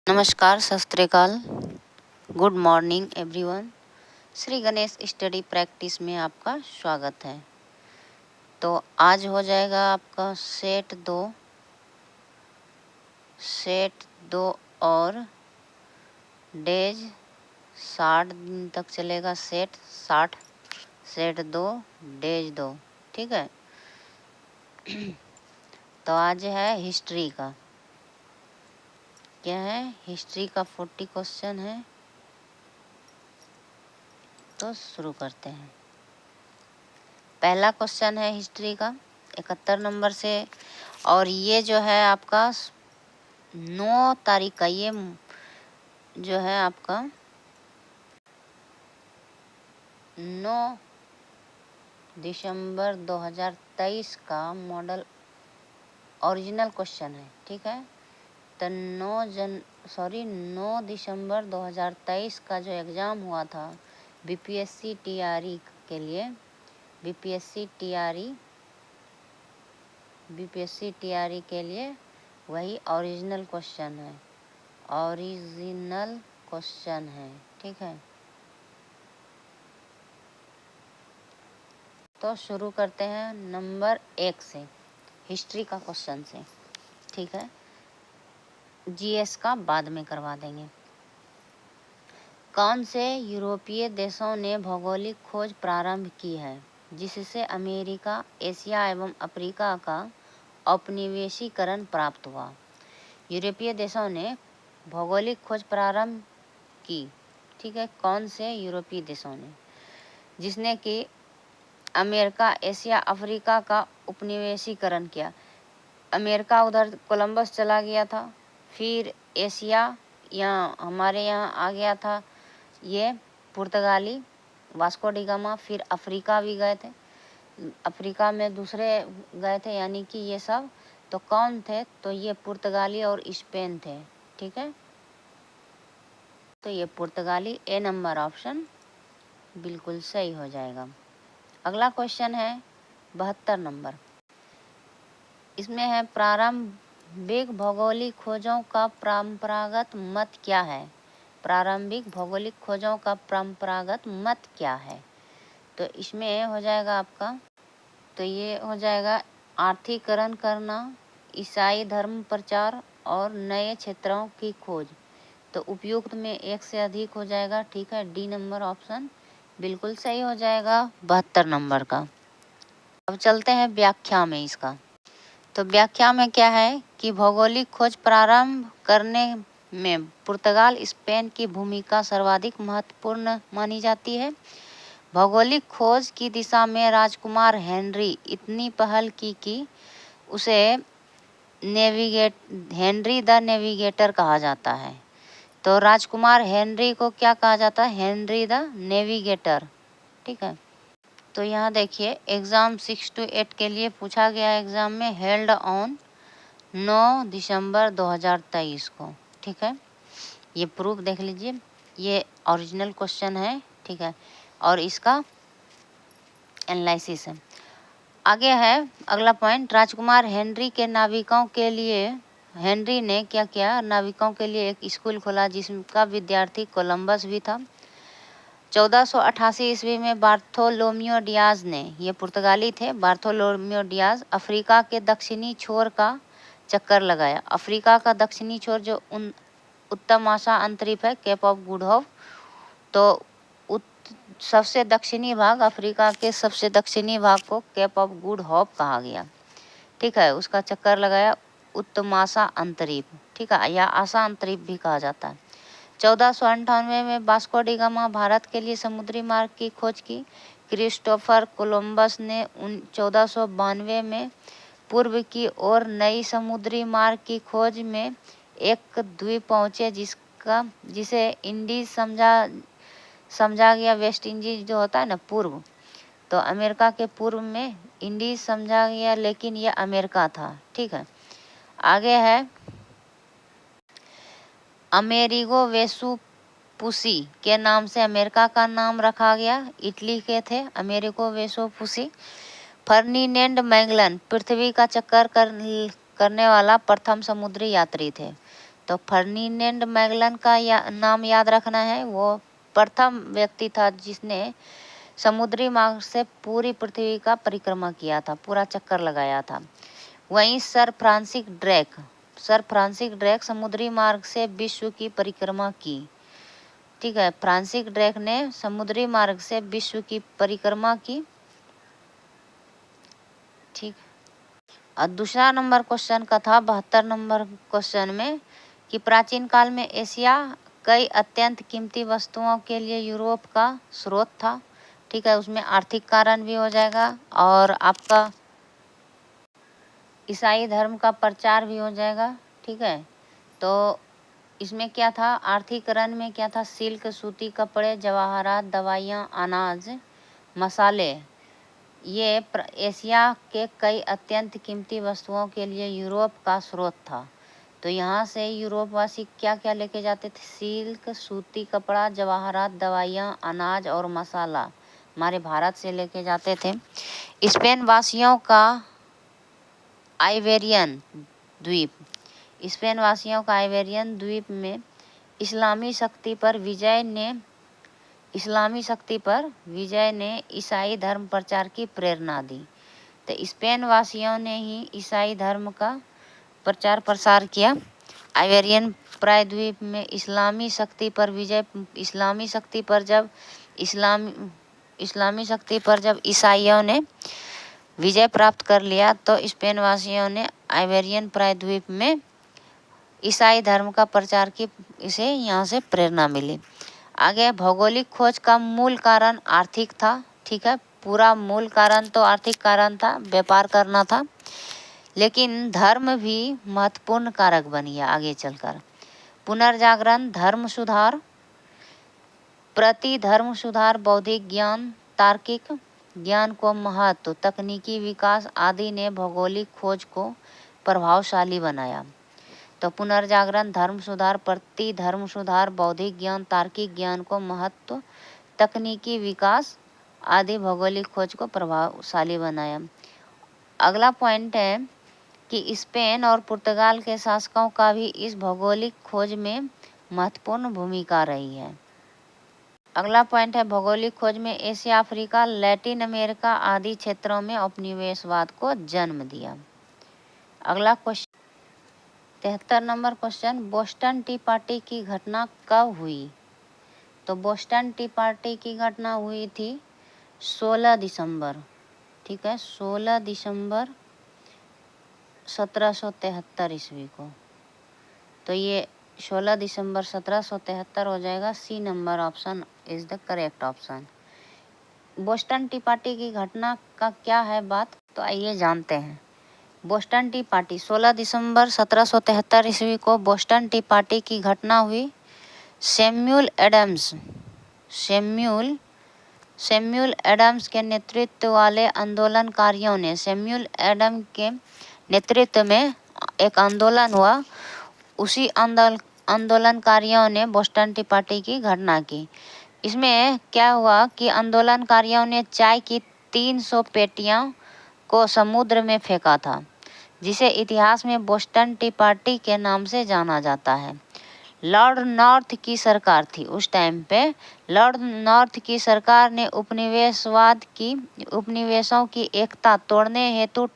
नमस्कार, सत श्री अकाल, good morning everyone. Shri Ganesh study practice में आपका स्वागत है। तो आज हो जाएगा आपका सेट दो और डेज 60 दिन तक चलेगा। सेट 60, सेट 2, डेज 2, ठीक है। तो आज है हिस्ट्री का, क्या है, हिस्ट्री का 40 क्वेश्चन है। तो शुरू करते हैं। पहला क्वेश्चन है हिस्ट्री का 71 नंबर से, और ये जो है आपका 9 तारीख का, ये जो है आपका 9 दिसंबर 2023 का मॉडल ओरिजिनल क्वेश्चन है, ठीक है। तो 9 दिसंबर 2023 का जो एग्ज़ाम हुआ था बीपीएससी टीआरई के लिए, बीपीएससी टीआरई के लिए वही ओरिजिनल क्वेश्चन है, ओरिजिनल क्वेश्चन है, ठीक है। तो शुरू करते हैं नंबर 1 से, हिस्ट्री का क्वेश्चन से, ठीक है। जीएस का बाद में करवा देंगे। कौन से यूरोपीय देशों ने भौगोलिक खोज प्रारंभ की है जिससे अमेरिका, एशिया एवं अफ्रीका का औपनिवेशीकरण प्राप्त हुआ? यूरोपीय देशों ने भौगोलिक खोज प्रारंभ की, ठीक है। कौन से यूरोपीय देशों ने, जिसने कि अमेरिका, एशिया, अफ्रीका का उपनिवेशीकरण किया। अमेरिका उधर कोलंबस चला गया था, फिर एशिया यहाँ हमारे यहाँ आ गया था ये पुर्तगाली वास्को डी गामा, फिर अफ्रीका भी गए थे, अफ्रीका में दूसरे गए थे, यानी कि ये सब तो कौन थे, तो ये पुर्तगाली और स्पेन थे, ठीक है। तो ये पुर्तगाली, ए नंबर ऑप्शन बिल्कुल सही हो जाएगा। अगला क्वेश्चन है 72 नंबर। इसमें है प्रारंभिक भौगोलिक खोजों का परंपरागत मत क्या है? प्रारंभिक भौगोलिक खोजों का परंपरागत मत क्या है? तो इसमें हो जाएगा आपका, तो ये हो जाएगा आर्थिकरण करना, ईसाई धर्म प्रचार और नए क्षेत्रों की खोज। तो उपयुक्त में एक से अधिक हो जाएगा, ठीक है। डी नंबर ऑप्शन बिल्कुल सही हो जाएगा 72 नंबर का। अब चलते हैं व्याख्या में इसका। तो व्याख्या में क्या है कि भौगोलिक खोज प्रारंभ करने में पुर्तगाल, स्पेन की भूमिका सर्वाधिक महत्वपूर्ण मानी जाती है। भौगोलिक खोज की दिशा में राजकुमार हेनरी इतनी पहल की कि उसे हेनरी द नेविगेटर कहा जाता है। तो राजकुमार हेनरी को क्या कहा जाता है? हेनरी द नेविगेटर, ठीक है। तो यहाँ देखिए एग्ज़ाम 6 to 8 के लिए पूछा गया एग्ज़ाम में, हेल्ड ऑन 9 दिसंबर 2023 को, ठीक है। ये प्रूफ देख लीजिए, ये ओरिजिनल क्वेश्चन है, ठीक है, और इसका एनालिसिस है। आगे है अगला पॉइंट, राजकुमार हेनरी के नाविकों के लिए, हेनरी ने क्या किया, नाविकों के लिए एक स्कूल खोला जिसका विद्यार्थी कोलंबस भी था। 1488 ईस्वी में बार्थोलोम्यो डियाज ने, ये पुर्तगाली थे, बार्थोलोम्यो डियाज अफ्रीका के दक्षिणी छोर का चक्कर लगाया। अफ्रीका का दक्षिणी छोर जो उत्तम आशा अंतरिप है, केप ऑफ गुड होप, तो सबसे दक्षिणी भाग, अफ्रीका के सबसे दक्षिणी भाग को केप ऑफ गुड होप कहा गया, ठीक है। उसका चक्कर लगाया उत्तमाशा अंतरिप, ठीक है, या आशा अंतरिप भी कहा जाता है। 1498 में वास्को डी गामा भारत के लिए समुद्री मार्ग की खोज की। क्रिस्टोफर कोलंबस ने 1492 में पूर्व की ओर नई समुद्री मार्ग की खोज में एक द्वीप पहुँचे जिसे इंडीज समझा गया। वेस्ट इंडीज जो होता है ना पूर्व, तो अमेरिका के पूर्व में इंडीज समझा गया, लेकिन यह अमेरिका था, ठीक है। आगे है अमेरिगो वेसुपुसी के नाम से अमेरिका का नाम रखा गया। इटली के थे अमेरिगो वेसुपुसी। फर्डिनेंड मैगलन पृथ्वी का चक्कर करने वाला प्रथम समुद्री यात्री थे। तो फर्डिनेंड मैगलन का नाम याद रखना है। वो प्रथम व्यक्ति था जिसने समुद्री मार्ग से पूरी पृथ्वी का परिक्रमा किया था, पूरा चक्कर लगाया था। वहीं सर फ्रांसिस ड्रेक समुद्री मार्ग से विश्व की परिक्रमा की। ठीक है, फ्रांसिस ड्रेक ने समुद्री मार्ग से विश्व की परिक्रमा की। ठीक, और दूसरा नंबर क्वेश्चन का था 72 नंबर क्वेश्चन में कि प्राचीन काल में एशिया कई अत्यंत कीमती वस्तुओं के लिए यूरोप का स्रोत था। ठीक है, उसमें आर्थिक कारण भी हो जाएगा और आपका ईसाई धर्म का प्रचार भी हो जाएगा। ठीक है, तो इसमें क्या था, आर्थिकरण में क्या था, सिल्क, सूती कपड़े, जवाहरात, दवाइयाँ, अनाज, मसाले, ये एशिया के कई अत्यंत कीमती वस्तुओं के लिए यूरोप का स्रोत था। तो यहाँ से यूरोपवासी क्या क्या लेके जाते थे, सिल्क, सूती कपड़ा, जवाहरात, दवाइयाँ, अनाज और मसाला हमारे भारत से लेके जाते थे। स्पेन वासियों का आइबेरियन द्वीप में इस्लामी शक्ति पर विजय ने ईसाई धर्म प्रचार की प्रेरणा दी। तो स्पेन वासियों ने ही ईसाई धर्म का प्रचार प्रसार किया। आइबेरियन प्रायद्वीप में इस्लामी शक्ति पर जब ईसाइयों ने विजय प्राप्त कर लिया तो स्पेन वासियों ने आइबेरियन प्रायद्वीप में ईसाई धर्म का प्रचार की, इसे यहाँ से प्रेरणा मिली। आगे भौगोलिक खोज का मूल कारण आर्थिक था। ठीक है, पूरा मूल कारण तो आर्थिक कारण था, व्यापार करना था, लेकिन धर्म भी महत्वपूर्ण कारक बन गया आगे चलकर। पुनर्जागरण, धर्म सुधार, बौद्धिक ज्ञान, तार्किक ज्ञान को महत्व, तकनीकी विकास आदि ने भौगोलिक खोज को प्रभावशाली बनाया। तो पुनर्जागरण, धर्म सुधार, बौद्धिक ज्ञान, तार्किक ज्ञान को महत्व, तकनीकी विकास आदि भौगोलिक खोज को प्रभावशाली बनाया। अगला पॉइंट है कि स्पेन और पुर्तगाल के शासकों का भी इस भौगोलिक खोज में महत्वपूर्ण भूमिका रही है। अगला पॉइंट है भौगोलिक खोज में एशिया, अफ्रीका, लैटिन अमेरिका आदि क्षेत्रों में उपनिवेशवाद को जन्म दिया। अगला question 73 number question, Boston tea party की घटना कब हुई? तो बोस्टन टी पार्टी की घटना हुई थी 16 दिसंबर। ठीक है, 16 दिसंबर 1773 ईस्वी को। तो ये 16 दिसंबर 1773 हो जाएगा। C number option is the correct option. Boston tea party की घटना का क्या है बात, तो आइए जानते हैं। बोस्टन टी पार्टी 16 दिसंबर 1773 ईस्वी को बोस्टन टी पार्टी की घटना हुई। सैमुअल एडम्स के नेतृत्व वाले आंदोलनकारियों ने सैमुअल एडम्स के नेतृत्व में एक आंदोलन हुआ। उसी आंदोलनकारियों ने बोस्टन टी पार्टी की घटना की। इसमें क्या हुआ कि आंदोलनकारियों ने चाय की 300 पेटियों को समुद्र में फेंका था, जिसे इतिहास में बोस्टन टी पार्टी के नाम से जाना जाता है। लॉर्ड नॉर्थ की सरकार थी उस टाइम पे। लॉर्ड नॉर्थ की सरकार ने उपनिवेशों की एकता तोड़ने हेतु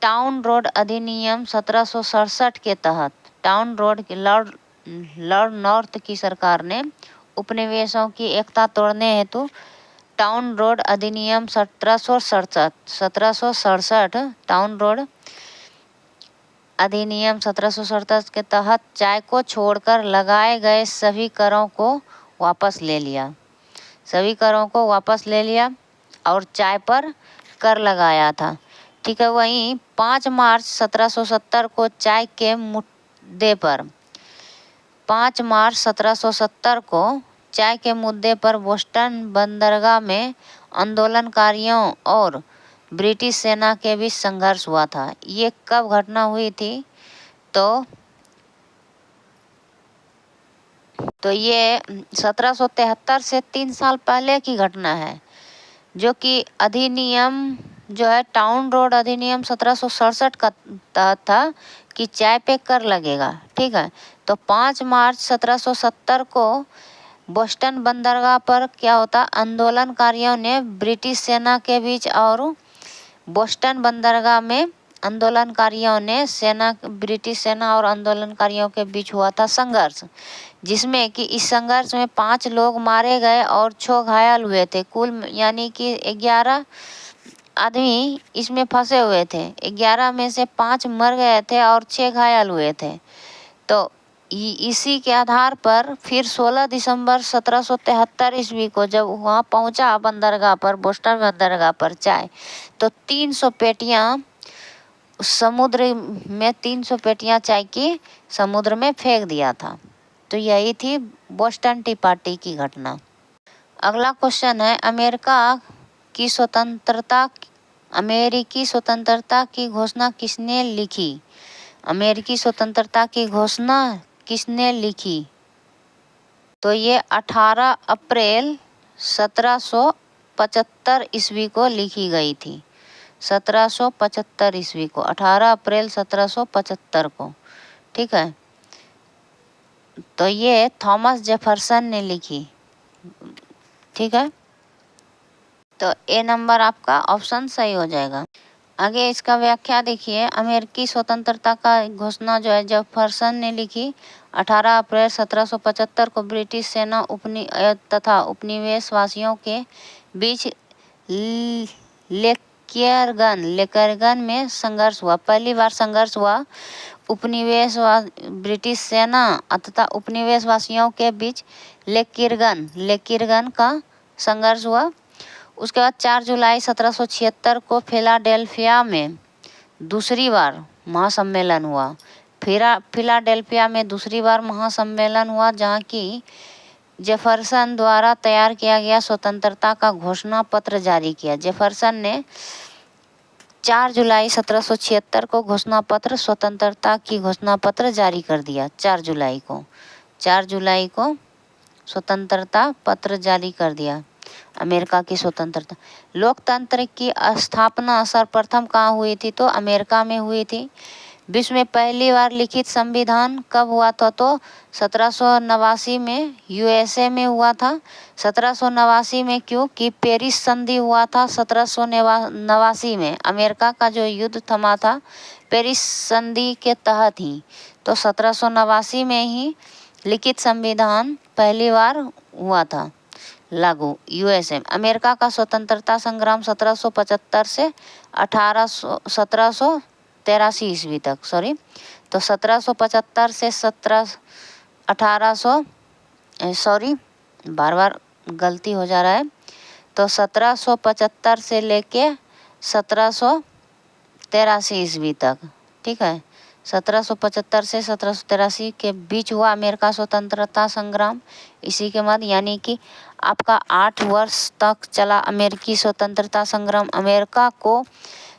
टाउन रोड अधिनियम 1767 के तहत लॉर्ड नॉर्थ की सरकार ने उपनिवेशों की एकता तोड़ने हेतु टाउन रोड अधिनियम 1767 टाउन रोड अधिनियम 1767 के तहत चाय को छोड़कर लगाए गए सभी करों को वापस ले लिया और चाय पर कर लगाया था। ठीक है, वहीं 5 मार्च 1770 को चाय के मुद्दे पर बोस्टन बंदरगाह में आंदोलनकारियों और ब्रिटिश सेना के बीच संघर्ष हुआ था। ये कब घटना हुई थी? तो ये 1773 से 3 साल पहले की घटना है, जो कि अधिनियम जो है टाउन रोड अधिनियम 1767 का तहत था कि चाय पे कर लगेगा। ठीक है, तो 5 मार्च 1770 को बोस्टन बंदरगाह पर क्या होता, आंदोलनकारियों ने ब्रिटिश सेना के बीच और बोस्टन बंदरगाह में आंदोलनकारियों ने ब्रिटिश सेना और आंदोलनकारियों के बीच हुआ था संघर्ष, जिसमें कि इस संघर्ष में 5 लोग मारे गए और 6 घायल हुए थे। कुल यानी कि 11 आदमी इसमें फंसे हुए थे। 11 में से 5 मर गए थे और 6 घायल हुए थे। तो इसी के आधार पर फिर 16 दिसंबर 1773 ईस्वी को जब वहाँ पहुँचा बंदरगाह पर, बोस्टन बंदरगाह पर चाय, तो 300 पेटियाँ समुद्र में 300 पेटियाँ चाय की समुद्र में फेंक दिया था। तो यही थी बोस्टन टी पार्टी की घटना। अगला क्वेश्चन है, अमेरिकी स्वतंत्रता की घोषणा किसने लिखी? अमेरिकी स्वतंत्रता की घोषणा किसने लिखी? तो ये 18 अप्रैल 1775 ईस्वी को लिखी गई थी। 1775 ईस्वी को, 18 अप्रैल 1775 को। ठीक है, तो ये थॉमस जेफरसन ने लिखी। ठीक है, तो ए नंबर आपका ऑप्शन सही हो जाएगा। आगे इसका व्याख्या देखिए। अमेरिकी स्वतंत्रता का घोषणा जो है जेफरसन ने लिखी 18 अप्रैल 1775 को ब्रिटिश सेना तथा उपनिवेशवासियों के बीच लेकरगन में संघर्ष हुआ। पहली बार संघर्ष हुआ ब्रिटिश सेना तथा उपनिवेशवासियों के बीच लेकिरगन का संघर्ष हुआ। उसके बाद 4 जुलाई 1776 को फिलाडेल्फिया में दूसरी बार महासम्मेलन हुआ। फिलाडेल्फिया में दूसरी बार महासम्मेलन हुआ, जहाँ की जेफरसन द्वारा तैयार किया गया स्वतंत्रता का घोषणा पत्र जारी किया। जेफरसन ने 4 जुलाई 1776 को स्वतंत्रता की घोषणा पत्र जारी कर दिया। 4 जुलाई को स्वतंत्रता पत्र जारी कर दिया, अमेरिका की स्वतंत्रता। लोकतंत्र की स्थापना सर्वप्रथम कहाँ हुई थी? तो अमेरिका में हुई थी। विश्व में पहली बार लिखित संविधान कब हुआ था? तो 1789 में यूएसए में हुआ था। 1789 में, क्योंकि पेरिस संधि हुआ था 1789 में। अमेरिका का जो युद्ध थमा था पेरिस संधि के तहत ही, तो 1789 में ही लिखित संविधान पहली बार हुआ था लागू यूएसए। अमेरिका का स्वतंत्रता संग्राम 1775 से 1783 ईस्वी तक, तो 1775 से बार गलती हो जा रहा है। तो 1775 से लेके 1783 ईस्वी तक। ठीक है, 1775 से 1783 के बीच हुआ अमेरिका स्वतंत्रता संग्राम। इसी के बाद यानी कि आपका 8 वर्ष तक चला अमेरिकी स्वतंत्रता संग्राम। अमेरिका को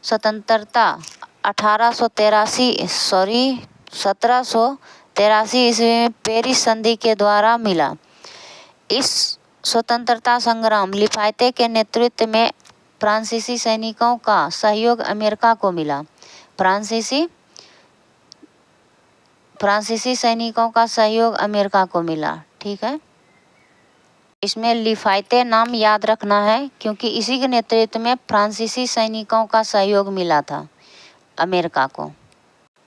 स्वतंत्रता 1783 ईस्वी में पेरिस संधि के द्वारा मिला। इस स्वतंत्रता संग्राम लिफायते के नेतृत्व में फ्रांसीसी सैनिकों का सहयोग अमेरिका को मिला। फ्रांसीसी सैनिकों का सहयोग अमेरिका को मिला। ठीक है, इसमें लिफायते नाम याद रखना है, क्योंकि इसी के नेतृत्व में फ्रांसीसी सैनिकों का सहयोग मिला था अमेरिका को।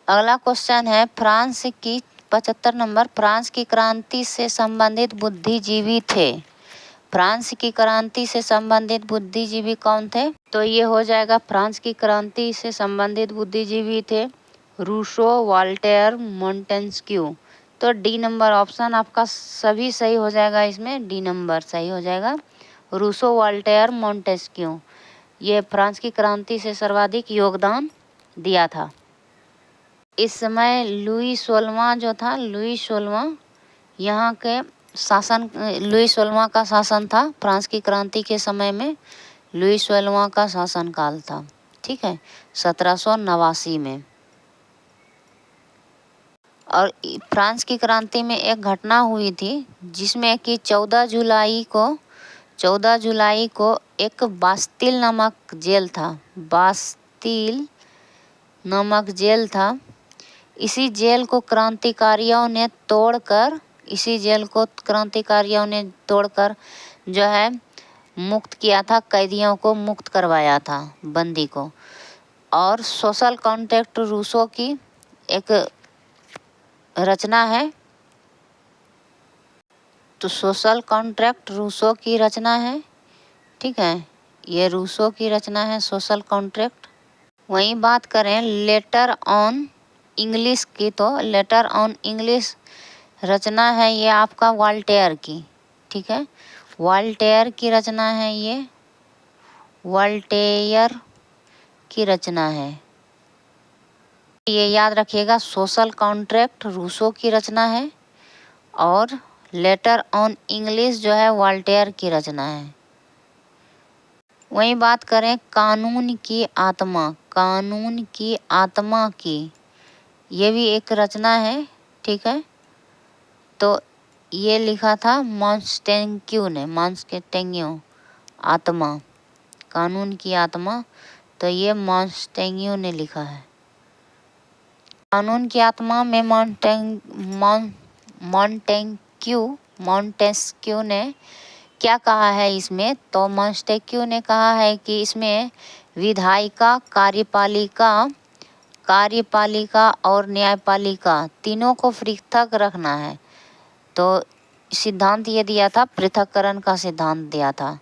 अगला क्वेश्चन है, 75 नंबर, फ्रांस की क्रांति से संबंधित बुद्धिजीवी थे। फ्रांस की क्रांति से संबंधित बुद्धिजीवी कौन थे? तो ये हो जाएगा, फ्रांस की क्रांति से संबंधित बुद्धिजीवी थे रूसो, वॉल्टेयर, मोंटेस्क्यू। तो डी नंबर ऑप्शन आपका सभी सही हो जाएगा। इसमें डी नंबर सही हो जाएगा, रूसो, वॉल्टेयर, मोंटेस्क्यू। ये फ्रांस की क्रांति से सर्वाधिक योगदान दिया था। इस समय लुई 16वां जो था, लुई 16वां यहाँ के लुई 16वां का शासन था। फ्रांस की क्रांति के समय में लुई 16वां का शासनकाल था। ठीक है, 1789 में। और फ्रांस की क्रांति में एक घटना हुई थी, जिसमें कि 14 जुलाई को 14 जुलाई को एक बास्तिल नामक जेल था, बास्तिल नामक जेल था। इसी जेल को क्रांतिकारियों ने तोड़कर जो है मुक्त किया था, कैदियों को मुक्त करवाया था, बंदी को। और सोशल कॉन्ट्रैक्ट रूसो की एक रचना है। तो सोशल कॉन्ट्रैक्ट रूसो की रचना है, ठीक है, ये रूसो की रचना है सोशल कॉन्ट्रैक्ट। वहीं बात करें लेटर ऑन इंग्लिश की, तो लेटर ऑन इंग्लिश रचना है ये आपका वॉल्टेयर की, ठीक है, वॉल्टेयर की रचना है ये, वॉल्टेयर की रचना है। ये याद रखिएगा, सोशल कॉन्ट्रैक्ट रूसो की रचना है और लेटर ऑन इंग्लिश जो है वॉल्टेयर की रचना है। वहीं बात करें कानून की आत्मा की, ये भी एक रचना है, ठीक है। तो ये लिखा था मॉन्टेस्क्यू ने, आत्मा, कानून की आत्मा, तो ये मॉन्टेस्क्यू ने लिखा है। कानून की आत्मा में मॉन्टेस्क्यू ने क्या कहा है इसमें, तो मॉन्टेस्क्यू ने कहा है कि इसमें विधायिका, कार्यपालिका और न्यायपालिका तीनों को पृथक रखना है। तो सिद्धांत ये दिया था, पृथक्करण का सिद्धांत दिया था,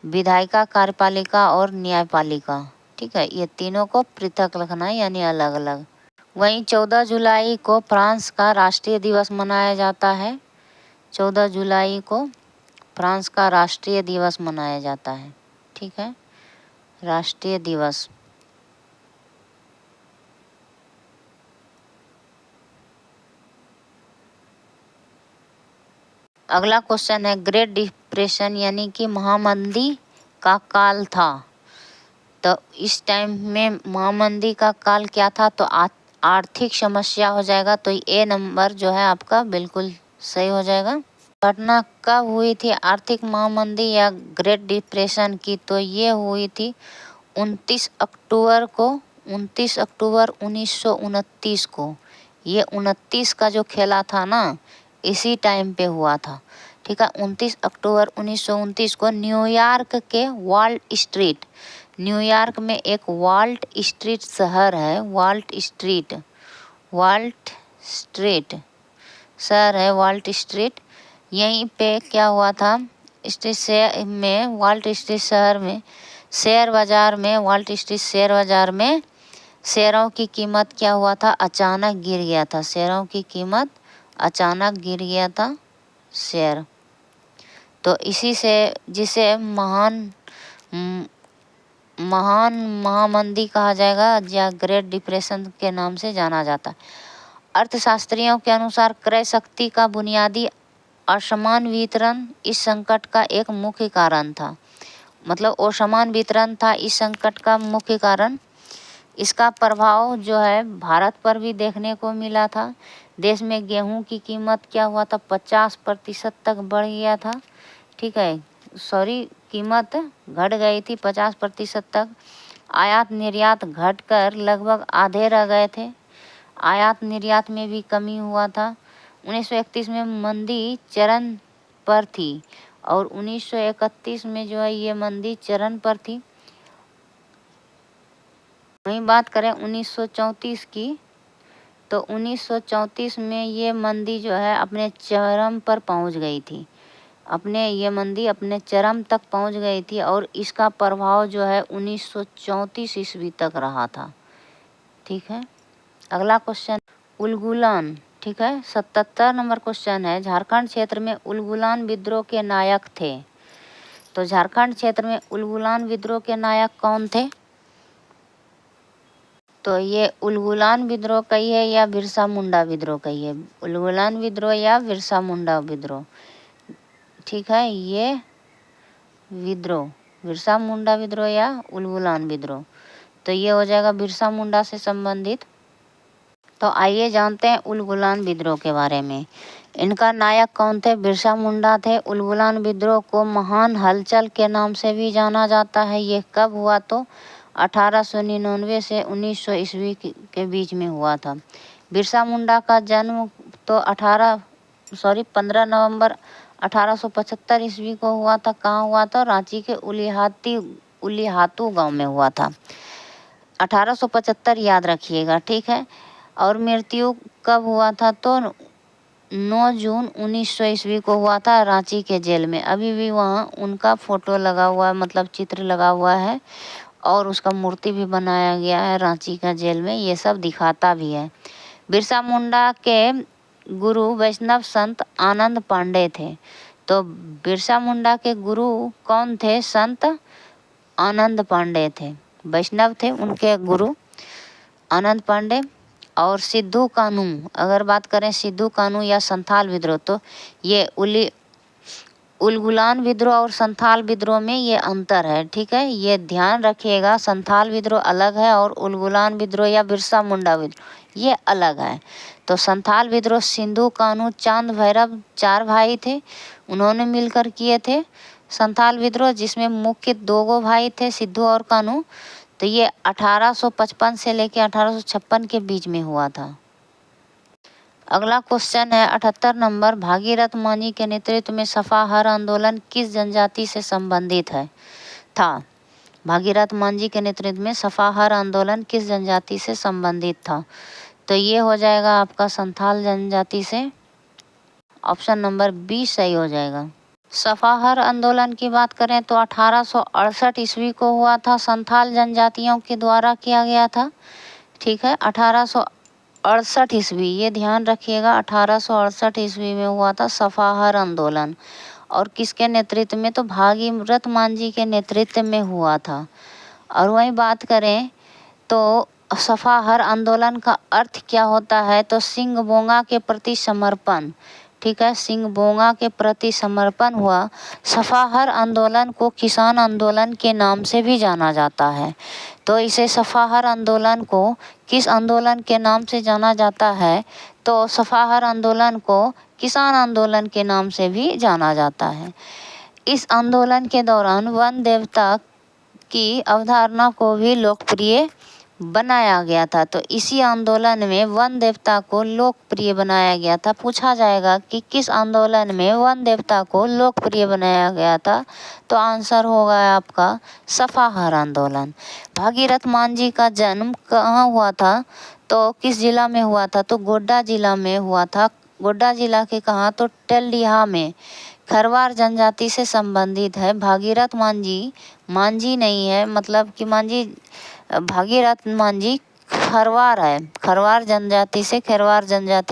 विधायिका, कार्यपालिका और न्यायपालिका, ठीक है, ये तीनों को पृथक रखना है, यानी अलग अलग। वहीं 14 जुलाई को फ्रांस का राष्ट्रीय दिवस मनाया जाता है। 14 जुलाई को फ्रांस का राष्ट्रीय दिवस मनाया जाता है, ठीक है, राष्ट्रीय दिवस। अगला क्वेश्चन है ग्रेट डिप्रेशन यानी कि महामंदी का काल था। तो इस टाइम में महामंदी का काल क्या था, तो आर्थिक समस्या हो जाएगा, तो ए नंबर जो है आपका बिल्कुल सही हो जाएगा। घटना कब हुई थी आर्थिक महामंदी या ग्रेट डिप्रेशन की, तो ये हुई थी 29 अक्टूबर 1929 को। ये 29 का जो खेला था ना, इसी टाइम पे हुआ था, ठीक है। 29 अक्टूबर 1929 को न्यूयॉर्क के न्यूयॉर्क में एक वाल्ट स्ट्रीट शहर है, वाल्ट स्ट्रीट शहर है, वाल्ट स्ट्रीट। यहीं पे क्या हुआ था, वाल्ट स्ट्रीट शहर में वाल्ट स्ट्रीट शेयर बाजार में शेयरों की कीमत क्या हुआ था, अचानक गिर गया था, शेयरों की कीमत अचानक गिर गया था शेयर। तो इसी से जिसे महान महामंदी कहा जाएगा या ग्रेट डिप्रेशन के नाम से जाना जाता है। अर्थशास्त्रियों के अनुसार क्रय शक्ति का बुनियादी असमान वितरण इस संकट का एक मुख्य कारण था। मतलब असमान वितरण था इस संकट का मुख्य कारण। इसका प्रभाव जो है भारत पर भी देखने को मिला था। देश में गेहूं की कीमत क्या हुआ था, 50% तक बढ़ गया था, ठीक है, कीमत घट गई थी 50% तक। आयात निर्यात घटकर लगभग आधे रह गए थे, आयात निर्यात में भी कमी हुआ था। 1931 में मंदी चरम पर थी और 1931 में जो है ये मंदी चरम पर थी। वहीं बात करें 1934 की, तो 1934 में ये मंदी जो है अपने चरम पर पहुंच गई थी, ये मंदी अपने चरम तक पहुंच गई थी और इसका प्रभाव जो है 1934 ईस्वी तक रहा था, ठीक है। अगला क्वेश्चन उलगुलान, ठीक है, 77 नंबर क्वेश्चन है। झारखंड क्षेत्र में उलगुलान विद्रोह के नायक थे। तो झारखंड क्षेत्र में उलगुलान विद्रोह के नायक कौन थे, तो ये उलगुलान विद्रोह कही है या बिरसा मुंडा विद्रोह कही है, उलगुलान विद्रोह या बिरसा मुंडा विद्रोह, ठीक है। ये विद्रोह बिरसा मुंडा विद्रोह या उलगुलान विद्रोह, तो ये हो जाएगा बिरसा मुंडा से संबंधित। तो आइए जानते हैं उलगुलान विद्रोह के बारे में। इनका नायक कौन थे? बिरसा मुंडा थे। उलगुलान विद्रोह को महान हलचल के नाम से भी जाना जाता है। ये कब हुआ? तो 1899 से 1900 ईस्वी के बीच में हुआ था। बिरसा मुंडा का जन्म तो 15 नवंबर 1875 ईस्वी को हुआ था। कहाँ हुआ था? रांची के उलिहातू गांव में हुआ था। 1875 याद रखिएगा, ठीक है। और मृत्यु कब हुआ था? तो 9 जून 1900 ईस्वी को हुआ था, रांची के जेल में। अभी भी वहाँ उनका फोटो लगा हुआ है, मतलब चित्र लगा हुआ है, और उसका मूर्ति भी बनाया गया है रांची का जेल में। ये सब दिखाता भी है। बिरसा मुंडा के गुरु वैष्णव संत आनंद पांडे थे। तो बिरसा मुंडा के गुरु कौन थे? संत आनंद पांडे थे। वैष्णव थे उनके गुरु आनंद पांडे। और सिद्धू कानू, अगर बात करें सिद्धू कानू या संथाल विद्रोह, तो ये उलगुलान विद्रोह और संथाल विद्रोह में ये अंतर है, ठीक है। ये ध्यान रखिएगा, संथाल विद्रोह अलग है और उलगुलान विद्रोह या बिरसा मुंडा विद्रोह ये अलग है। तो संथाल विद्रोह सिद्धू कानू चांद भैरव 4 भाई थे, उन्होंने मिलकर किए थे संथाल विद्रोह, जिसमें मुख्य 2 भाई थे, सिद्धू और कानू। तो ये 1855 से लेकर 1856 के बीच में हुआ था। अगला क्वेश्चन है 78 नंबर, भागीरथ मांझी के नेतृत्व में सफाहर आंदोलन किस जनजाति से संबंधित था? भागीरथ मांझी के नेतृत्व में सफाहर आंदोलन किस जनजाति से संबंधित था? तो ये हो जाएगा आपका संथाल जनजाति से। ऑप्शन नंबर बी सही हो जाएगा। सफाहर आंदोलन की बात करें तो 1868 ईस्वी को हुआ था, संथाल जनजातियों के द्वारा किया गया था, ठीक है। 1868 ईस्वी, ये ध्यान रखिएगा, 1868 ईस्वी में हुआ था सफाहर आंदोलन। और किसके नेतृत्व में? तो भागीरथ मांझी के नेतृत्व में हुआ था। और वहीं बात करें तो सफाहर आंदोलन का अर्थ क्या होता है? तो सिंह बोंगा के प्रति समर्पण, ठीक है। सिंह बोंगा के प्रति समर्पण हुआ। सफाहर आंदोलन को किसान आंदोलन के नाम से भी जाना जाता है। तो इसे सफाहर आंदोलन को किस आंदोलन के नाम से जाना जाता है? तो सफाहर आंदोलन को किसान आंदोलन के नाम से भी जाना जाता है। इस आंदोलन के दौरान वन देवता की अवधारणा को भी लोकप्रिय बनाया गया था। तो इसी आंदोलन में वन देवता को लोकप्रिय बनाया गया था। पूछा जाएगा कि किस आंदोलन में वन देवता को लोकप्रिय बनाया गया था? तो आंसर होगा आपका सफाहर आंदोलन। भागीरथ मांझी का जन्म कहाँ हुआ था? तो किस जिला में हुआ था? तो गोड्डा जिला में हुआ था। गोड्डा जिला के कहाँ? तो टेल्डिहा में। खरवार जनजाति से संबंधित है। भागीरथ मांझी नहीं है, मतलब कि भागीरथ मांझी खरवार है, खरवार जनजाति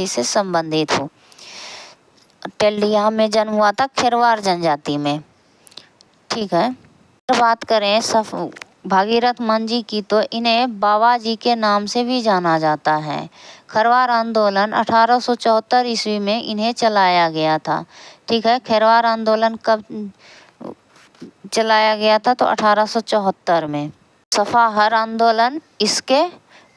से संबंधित हो। टेल्डिहा में जन्म हुआ था, खरवार जनजाति में, ठीक है। बात करें भागीरथ मांझी की, तो इन्हें बाबा जी के नाम से भी जाना जाता है। खरवार आंदोलन 1874 ईस्वी में इन्हें चलाया गया था, ठीक है। खरवार आंदोलन कब चलाया गया था? तो 1874 में। सफाहर आंदोलन इसके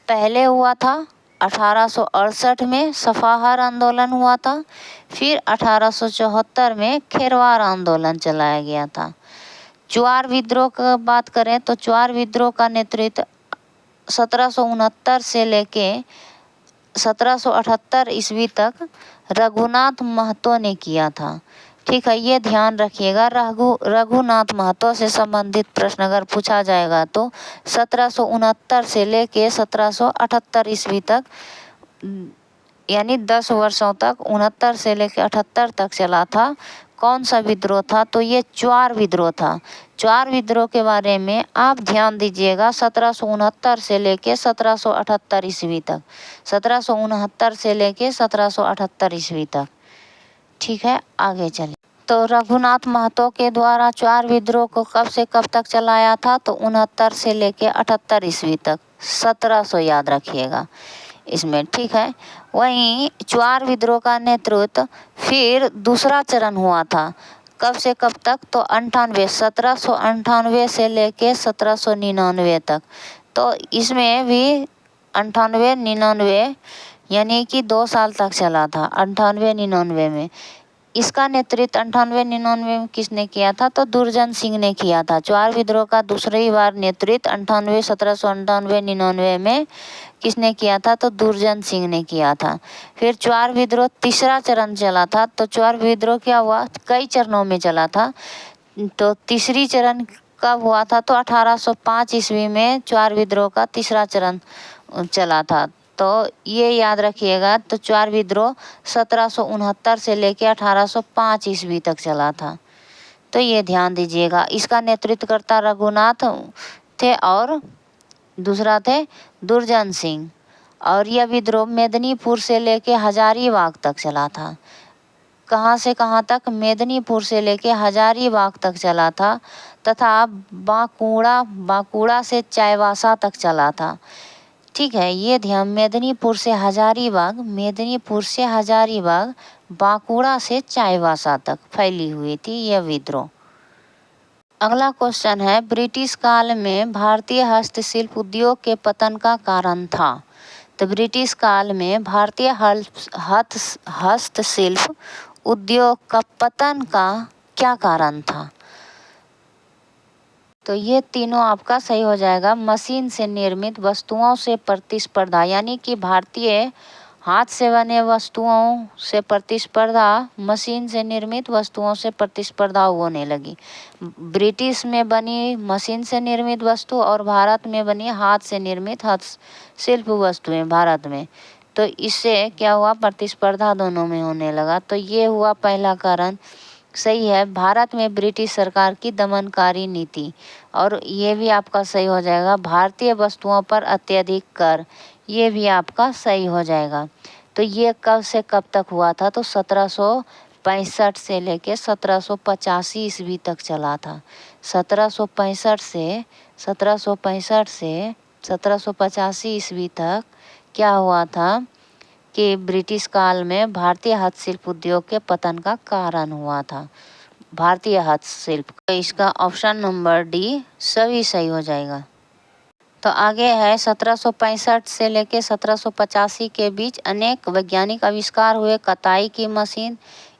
पहले हुआ था, 1868 में सफाहर आंदोलन हुआ था। फिर 1874 में खरवार आंदोलन चलाया गया था। चुआर विद्रोह का बात करें तो चुआर विद्रोह का नेतृत्व 1769 से लेके 1778 ईस्वी तक रघुनाथ महतो ने किया था, ठीक है। ये ध्यान रखिएगा, रघुनाथ महतो से संबंधित प्रश्न अगर पूछा जाएगा तो 1769 से लेके 1778 ईस्वी तक, यानी 10 वर्षों तक, 69 से लेके 78 तक चला था। कौन सा विद्रोह था? तो ये चुआर विद्रोह था। चुआर विद्रोह के बारे में आप ध्यान दीजिएगा, 1769 से लेके 1778 ईस्वी तक, 1769 से लेके 1778 ईस्वी तक, ठीक है। आगे चलिए। तो रघुनाथ महतो के द्वारा चुआर विद्रोह को कब से कब तक चलाया था? तो 69 से लेके 78 ईस्वी तक, 1700 याद रखिएगा इसमें, ठीक है। वहीं चुआर विद्रोह का नेतृत्व फिर दूसरा चरण हुआ था, कब से कब तक? तो 1798 से लेके 1799 तक। तो इसमें भी 98, 99, यानी कि 2 साल तक चला था 98-99 में। इसका नेतृत्व 98-99 में किसने किया था? तो दुर्जन सिंह ने किया था। चुआर विद्रोह का दूसरी बार नेतृत्व 1798-99 में किसने किया था? तो दुर्जन सिंह ने किया था। फिर चुआर विद्रोह तीसरा चरण चला था। तो चुआर विद्रोह क्या हुआ? कई चरणों में चला था। तो तीसरी चरण कब हुआ था? तो 1805 ईस्वी में चुआर विद्रोह का तीसरा चरण चला था। तो ये याद रखिएगा। तो चुआर विद्रोह 1769 से लेके 1805 ईस्वी तक चला था। तो ये ध्यान दीजिएगा। इसका नेतृत्वकर्ता रघुनाथ थे और दूसरा थे दुर्जन सिंह। और यह विद्रोह मेदिनीपुर से लेके हजारीबाग तक चला था। कहाँ से कहाँ तक? मेदिनीपुर से लेके हजारीबाग तक चला था तथा बांकुड़ा से चाईबासा तक चला था। ठीक है, ये ध्यान। मेदिनीपुर से हजारीबाग, बांकुड़ा से चाईबासा तक फैली हुई थी यह विद्रोह। अगला क्वेश्चन है, ब्रिटिश काल में भारतीय हस्तशिल्प उद्योग के पतन का कारण था। तो ब्रिटिश काल में भारतीय हस्तशिल्प उद्योग का पतन का क्या कारण था? तो ये तीनों आपका सही हो जाएगा। मशीन से निर्मित वस्तुओं से प्रतिस्पर्धा, यानी कि भारतीय हाथ से बने वस्तुओं से प्रतिस्पर्धा मशीन से निर्मित वस्तुओं से प्रतिस्पर्धा होने लगी। ब्रिटिश में बनी मशीन से निर्मित वस्तु और भारत में बनी हाथ से निर्मित हस्तशिल्प वस्तुएं भारत में। तो इससे क्या हुआ? प्रतिस्पर्धा दोनों में होने लगा। तो ये हुआ पहला कारण। सही है, भारत में ब्रिटिश सरकार की दमनकारी नीति। और ये भी आपका सही हो जाएगा, भारतीय वस्तुओं पर अत्यधिक कर। ये भी आपका सही हो जाएगा। तो ये कब से कब तक हुआ था? तो 1765 से लेके 1785 ईस्वी तक चला था। 1765 से 1785 ईस्वी तक क्या हुआ था कि ब्रिटिश काल में भारतीय हस्तशिल्प उद्योग के पतन का कारण हुआ था। भारतीय हस्तशिल्प, तो इसका ऑप्शन नंबर डी सभी सही हो जाएगा। तो आगे है, 1765 से लेके 1785 के बीच अनेक वैज्ञानिक आविष्कार हुए। कताई की machine,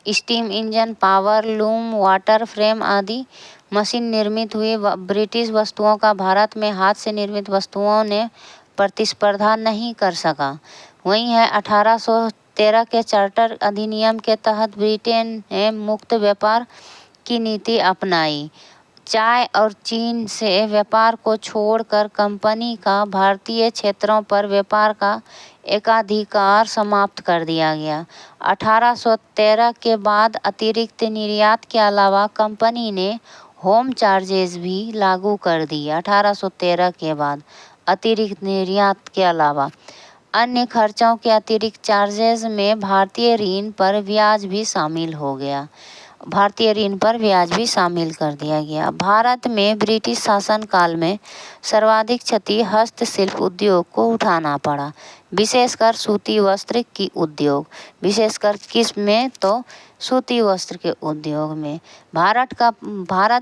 steam engine, power loom, water frame आदि मशीन निर्मित हुई। ब्रिटिश वस्तुओं का भारत में हाथ से निर्मित वस्तुओं ने प्रतिस्पर्धा नहीं कर सका। वहीं है 1813 के चार्टर अधिनियम के तहत ब्रिटेन ने मुक्त व्यापार की नीति अपनाई। चाय और चीन से व्यापार को छोड़कर कंपनी का भारतीय क्षेत्रों पर व्यापार का एकाधिकार समाप्त कर दिया गया। 1813 के बाद अतिरिक्त निर्यात के अलावा कंपनी ने होम चार्जेस भी लागू कर दिए। 1813 के बाद अतिरिक्त निर्यात के अलावा अन्य खर्चों के अतिरिक्त चार्जेस में भारतीय ऋण पर ब्याज भी शामिल हो गया। भारतीय ऋण पर ब्याज भी शामिल कर दिया गया। भारत में ब्रिटिश शासन काल में सर्वाधिक क्षति हस्तशिल्प उद्योग को उठाना पड़ा, विशेषकर सूती वस्त्र की उद्योग। विशेषकर किस में? तो सूती वस्त्र के उद्योग में। भारत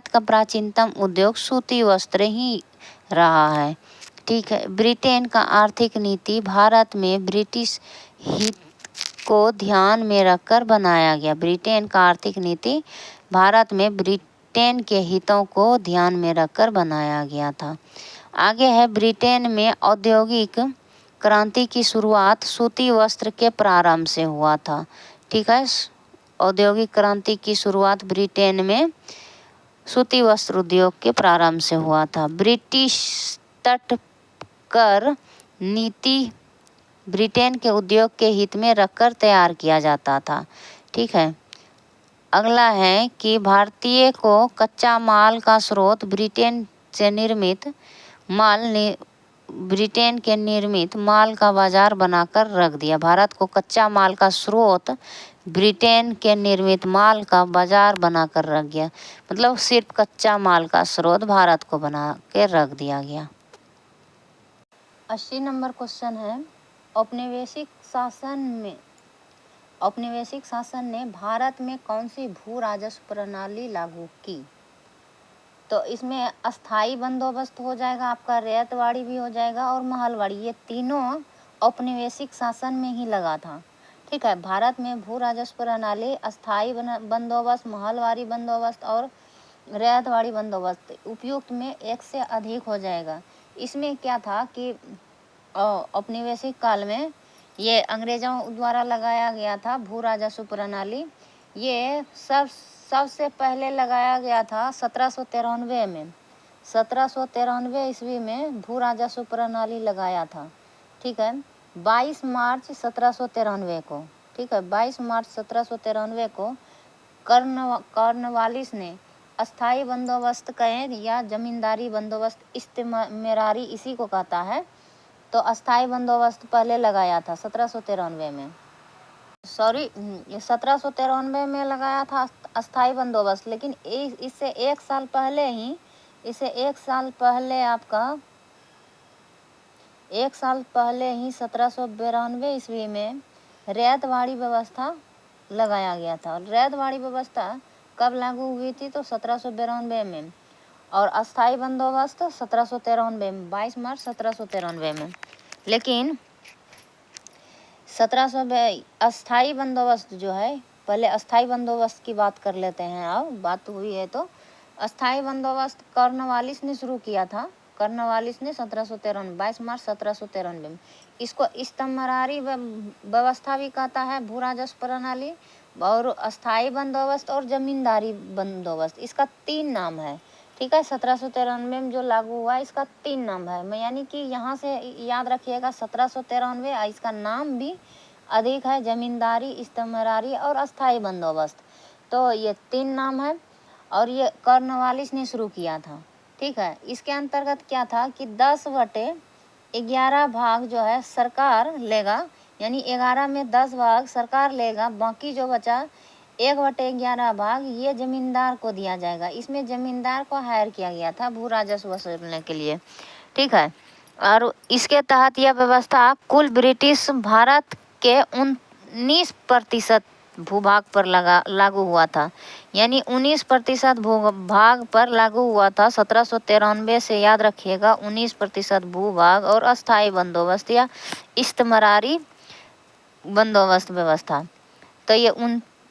का प्राचीनतम उद्योग सूती वस्त्र ही रहा है। ठीक है, ब्रिटेन का आर्थिक नीति भारत में ब्रिटिश हित को ध्यान में रखकर बनाया गया। ब्रिटेन का आर्थिक नीति भारत में ब्रिटेन के हितों को ध्यान में रखकर बनाया गया था। आगे है, ब्रिटेन में औद्योगिक क्रांति की शुरुआत सूती वस्त्र के प्रारंभ से हुआ था। ठीक है, औद्योगिक क्रांति की शुरुआत ब्रिटेन में सूती वस्त्र उद्योग के प्रारंभ से हुआ था। ब्रिटिश तट कर नीति ब्रिटेन के उद्योग के हित में रखकर तैयार किया जाता था। ठीक है, अगला है कि भारतीय को कच्चा माल का स्रोत ब्रिटेन के निर्मित माल का बाजार बनाकर रख दिया। भारत को कच्चा माल का स्रोत ब्रिटेन के निर्मित माल का बाजार बनाकर रख गया। मतलब सिर्फ कच्चा माल का स्रोत भारत को बना के रख दिया गया। 80 नंबर क्वेश्चन है, औपनिवेशिक शासन ने भारत में कौन सी भू राजस्व प्रणाली लागू की? तो इसमें अस्थाई बंदोबस्त हो जाएगा आपका, रैयतवाड़ी भी हो जाएगा और महलवाड़ी। ये तीनों औपनिवेशिक शासन में ही लगा था। ठीक है, भारत में भू राजस्व प्रणाली अस्थायी बंदोबस्त, महलवारी बंदोबस्त और रैयतवाड़ी बंदोबस्त उपयुक्त में एक से अधिक हो जाएगा। इसमें क्या था कि औपनिवेशिक काल में ये अंग्रेजों द्वारा लगाया गया था भू राजस्व प्रणाली। ये सबसे पहले लगाया गया था 1793 में। 1793 ईस्वी में भू राजस्व प्रणाली लगाया था। ठीक है, 22 मार्च 1793 को, ठीक है, 22 मार्च 1793 को कॉर्नवालिस ने अस्थाई बंदोबस्त कहें या जमींदारी बंदोबस्त, इस्तेमारी इसी को कहता है। तो अस्थाई बंदोबस्त पहले लगाया था 1793 में, 1793 में लगाया था अस्थाई बंदोबस्त। लेकिन इससे एक साल पहले ही, आपका 1792 ईस्वी में रैयतवाड़ी व्यवस्था लगाया गया था। रैयतवाड़ी व्यवस्था कब लागू हुई थी? तो 1792 में। और अस्थाई बंदोबस्त 1793 में, 22 मार्च 1793 में। लेकिन अस्थाई बंदोबस्त जो है, पहले अस्थाई बंदोबस्त की बात कर लेते हैं। अब बात हुई है तो अस्थाई बंदोबस्त कॉर्नवालिस ने शुरू किया था। कॉर्नवालिस ने 1793, 22 मार्च 1793 में। इसको इस्तेमारी व्यवस्था भी कहता है, भू राजस्व प्रणाली, और अस्थाई बंदोबस्त और जमींदारी बंदोबस्त, इसका 3 नाम है। ठीक है, 1793 में जो लागू हुआ इसका 3 नाम है। यानी कि यहाँ से याद रखिएगा 1793, इसका नाम भी अधिक है, जमींदारी, इस्तेमारी और अस्थाई बंदोबस्त। तो ये 3 नाम है और ये कॉर्नवालिस ने शुरू किया था। ठीक है, इसके अंतर्गत क्या था कि 10/11 भाग जो है सरकार लेगा, यानी 11 में 10 भाग सरकार लेगा, बाकी जो बचा 1/11 भाग ये जमींदार को दिया जाएगा। इसमें जमींदार को हायर किया गया था भू राजस्व वसूलने के लिए। ठीक है, और इसके तहत यह व्यवस्था कुल ब्रिटिश भारत के 19% भूभाग पर लागू हुआ था। यानी 19% भूभाग पर लागू हुआ था 1793 से। याद रखिएगा 19% भूभाग और अस्थाई बंदोबस्त या इस्तेमारी बंदोबस्त व्यवस्था। तो ये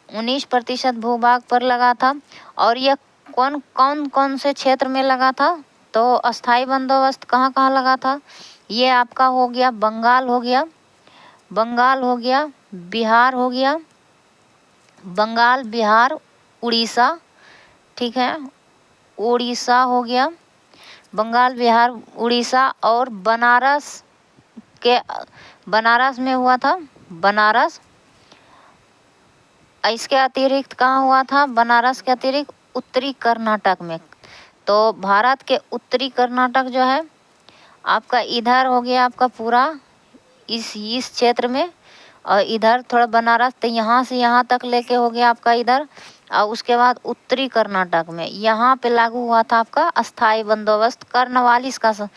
19% भूभाग पर लगा था। और यह कौन से क्षेत्र में लगा था? तो अस्थाई बंदोबस्त कहाँ कहाँ लगा था? ये आपका हो गया बंगाल हो गया, बिहार हो गया, बंगाल, बिहार, उड़ीसा। ठीक है, उड़ीसा हो गया, बंगाल, बिहार, उड़ीसा। और बनारस में हुआ था, बनारस। इसके अतिरिक्त कहाँ हुआ था? बनारस के अतिरिक्त उत्तरी कर्नाटक में। तो भारत के उत्तरी कर्नाटक जो है आपका इधर हो गया, आपका पूरा इस क्षेत्र में, और इधर थोड़ा बनारस, तो यहाँ से यहाँ तक लेके हो गया आपका इधर। और उसके बाद उत्तरी कर्नाटक में यहाँ पे लागू हुआ था आपका अस्थाई बंदोबस्त, कॉर्नवालिस का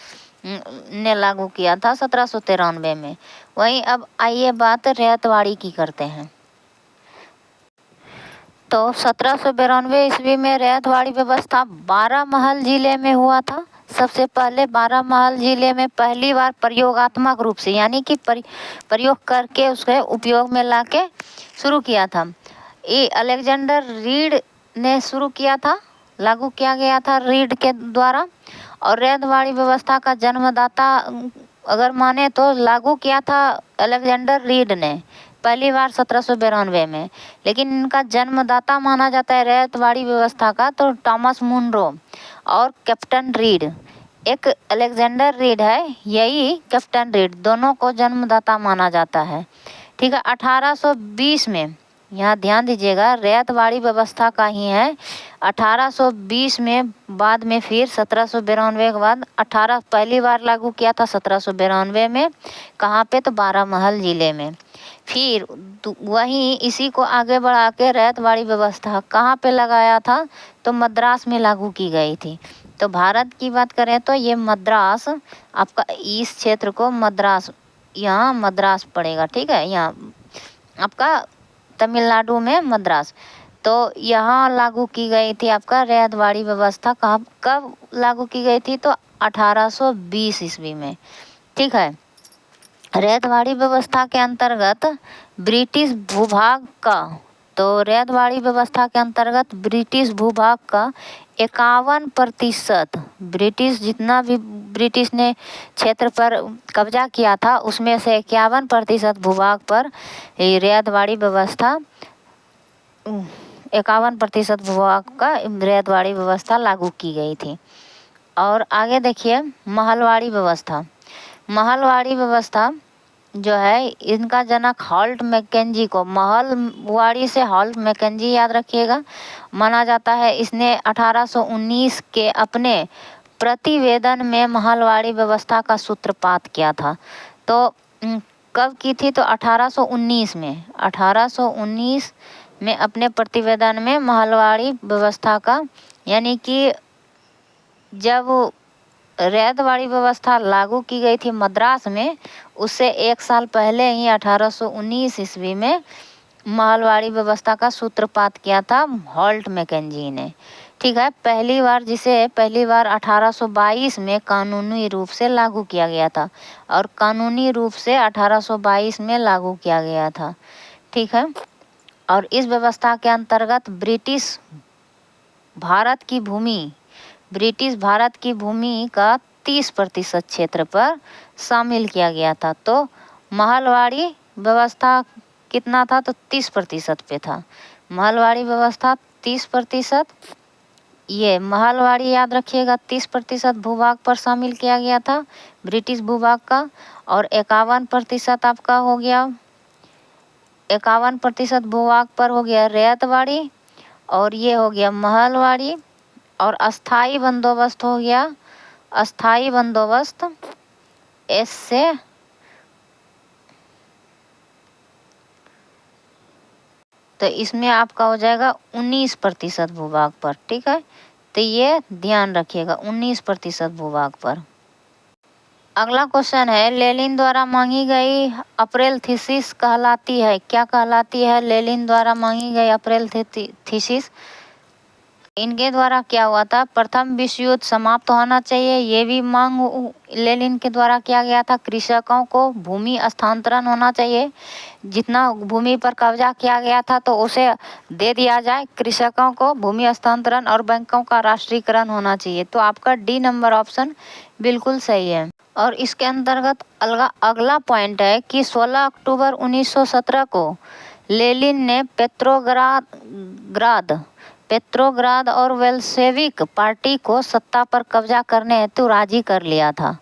ने लागू किया था 1793 में। वहीं अब आइए बात रैयतवाड़ी की करते हैं। तो 1792 ईस्वी में रैयतवाड़ी व्यवस्था 12महल जिले में हुआ था। सबसे पहले 12महल जिले में पहली बार प्रयोगात्मक रूप से, यानी कि प्रयोग करके उसके उपयोग में लाके शुरू किया था। ये अलेक्जेंडर रीड ने शुरू किया था, लागू किया गया था रीड के द्वारा। और रैयतवाड़ी व्यवस्था का जन्मदाता अगर माने तो लागू किया था अलेक्जेंडर रीड ने पहली बार 1792 में। लेकिन इनका जन्मदाता माना जाता है रैयतवाड़ी व्यवस्था का तो थॉमस मुनरो और कैप्टन रीड। एक अलेक्जेंडर रीड है, यही कैप्टन रीड, दोनों को जन्मदाता माना जाता है। ठीक है, 1820 में, यहाँ ध्यान दीजिएगा, रैयतवाड़ी व्यवस्था का ही है। 1820 में, बाद में फिर 1792 के बाद पहली बार लागू किया था 1792 में। कहाँ पे? तो 12महल जिले में। फिर वहीं इसी को आगे बढ़ा के रैयतवाड़ी व्यवस्था कहाँ पे लगाया था? तो मद्रास में लागू की गई थी। तो भारत की बात करें तो ये मद्रास, आपका इस क्षेत्र को मद्रास, यहाँ मद्रास पड़ेगा। ठीक है, यहाँ आपका तमिलनाडु में मद्रास। तो यहाँ लागू की गई थी आपका रैयतवाड़ी व्यवस्था। कब लागू की गई थी? तो 1820 ईस्वी में। ठीक है, रैयतवाड़ी व्यवस्था के अंतर्गत ब्रिटिश भूभाग का रैयतवाड़ी व्यवस्था के अंतर्गत ब्रिटिश भूभाग का 51% ब्रिटिश जितना भी ब्रिटिश ने क्षेत्र पर कब्जा किया था उसमें से 51% भूभाग पर रैयतवाड़ी व्यवस्था 51% भूभाग का रैयतवाड़ी व्यवस्था लागू की गई थी। और आगे देखिए महलवाड़ी व्यवस्था। महलवाड़ी व्यवस्था जो है इनका जनक हॉल्ट मैकेंजी को, महलवाड़ी से हॉल्ट मैकेंजी याद रखिएगा, माना जाता है। इसने 1819 के अपने प्रतिवेदन में महलवाड़ी व्यवस्था का सूत्रपात किया था। तो कब की थी? तो 1819 में अपने प्रतिवेदन में महलवाड़ी व्यवस्था का, यानी कि जब रैयतवाड़ी व्यवस्था लागू की गई थी मद्रास में, उससे 1 साल पहले ही 1819 ईस्वी में महलवाड़ी व्यवस्था का सूत्रपात किया था हॉल्ट मैकेंजी ने। ठीक है, पहली बार 1822 में कानूनी रूप से लागू किया गया था और कानूनी रूप से 1822 में लागू किया गया था। ठीक है, और इस व्यवस्था के अंतर्गत ब्रिटिश भारत की भूमि का 30% क्षेत्र पर शामिल किया गया था। तो महलवाड़ी व्यवस्था कितना था? तो 30% पे था महलवाड़ी व्यवस्था, 30%। ये महलवाड़ी याद रखिएगा 30% भूभाग पर शामिल किया गया था ब्रिटिश भूभाग का, और 51% आपका हो गया, 51% भूभाग पर हो गया रैयतवाड़ी, और ये हो गया महलवाड़ी। और अस्थाई बंदोबस्त हो गया, अस्थाई बंदोबस्त इससे तो इसमें आपका हो जाएगा 19% भूभाग पर। ठीक है, तो ये ध्यान रखिएगा 19% भूभाग पर। अगला क्वेश्चन है, लेनिन द्वारा मांगी गई अप्रैल थीसिस कहलाती है, क्या कहलाती है? लेनिन द्वारा मांगी गई अप्रैल थीसिस, इनके द्वारा क्या हुआ था? प्रथम विश्व युद्ध समाप्त होना चाहिए, ये भी मांग लेनिन के द्वारा किया गया था। कृषकों को भूमि हस्तांतरण होना चाहिए, जितना भूमि पर कब्जा किया गया था तो उसे दे दिया जाए, कृषकों को भूमि हस्तांतरण, और बैंकों का राष्ट्रीयकरण होना चाहिए। तो आपका डी नंबर ऑप्शन बिल्कुल सही है। और इसके अंतर्गत अगला पॉइंट है कि 16 अक्टूबर 1917 को लेनिन ने पेट्रोग्राद और वेल्सेविक पार्टी को सत्ता पर कब्जा करने हेतु राजी कर लिया था।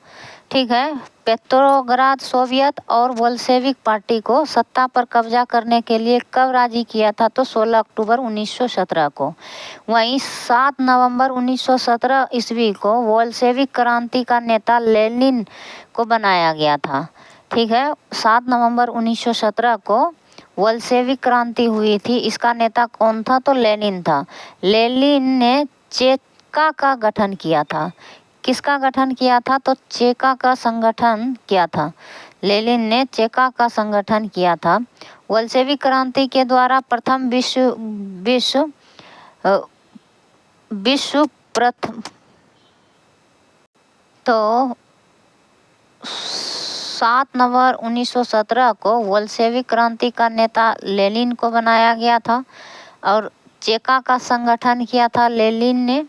ठीक है, पेट्रोग्राद सोवियत और बोल्शेविक पार्टी को सत्ता पर कब्जा करने के लिए कब राजी किया था? तो 16 अक्टूबर 1917 को। वहीं 7 नवंबर 1917 ईस्वी को बोल्शेविक क्रांति का नेता लेनिन को बनाया गया था। ठीक है, 7 नवंबर 1917 को बोल्शेविक क्रांति हुई थी, इसका नेता कौन था? तो लेनिन था। लेनिन ने चेका का गठन किया था। किसका गठन किया था? तो चेका का संगठन किया था। लेनिन ने चेका का संगठन किया था। बोल्शेविक क्रांति के द्वारा प्रथम विश्व प्रथम तो 7 नवंबर 1917 को बोल्शेविक क्रांति का नेता लेनिन को बनाया गया था और चेका का संगठन किया था लेनिन ने।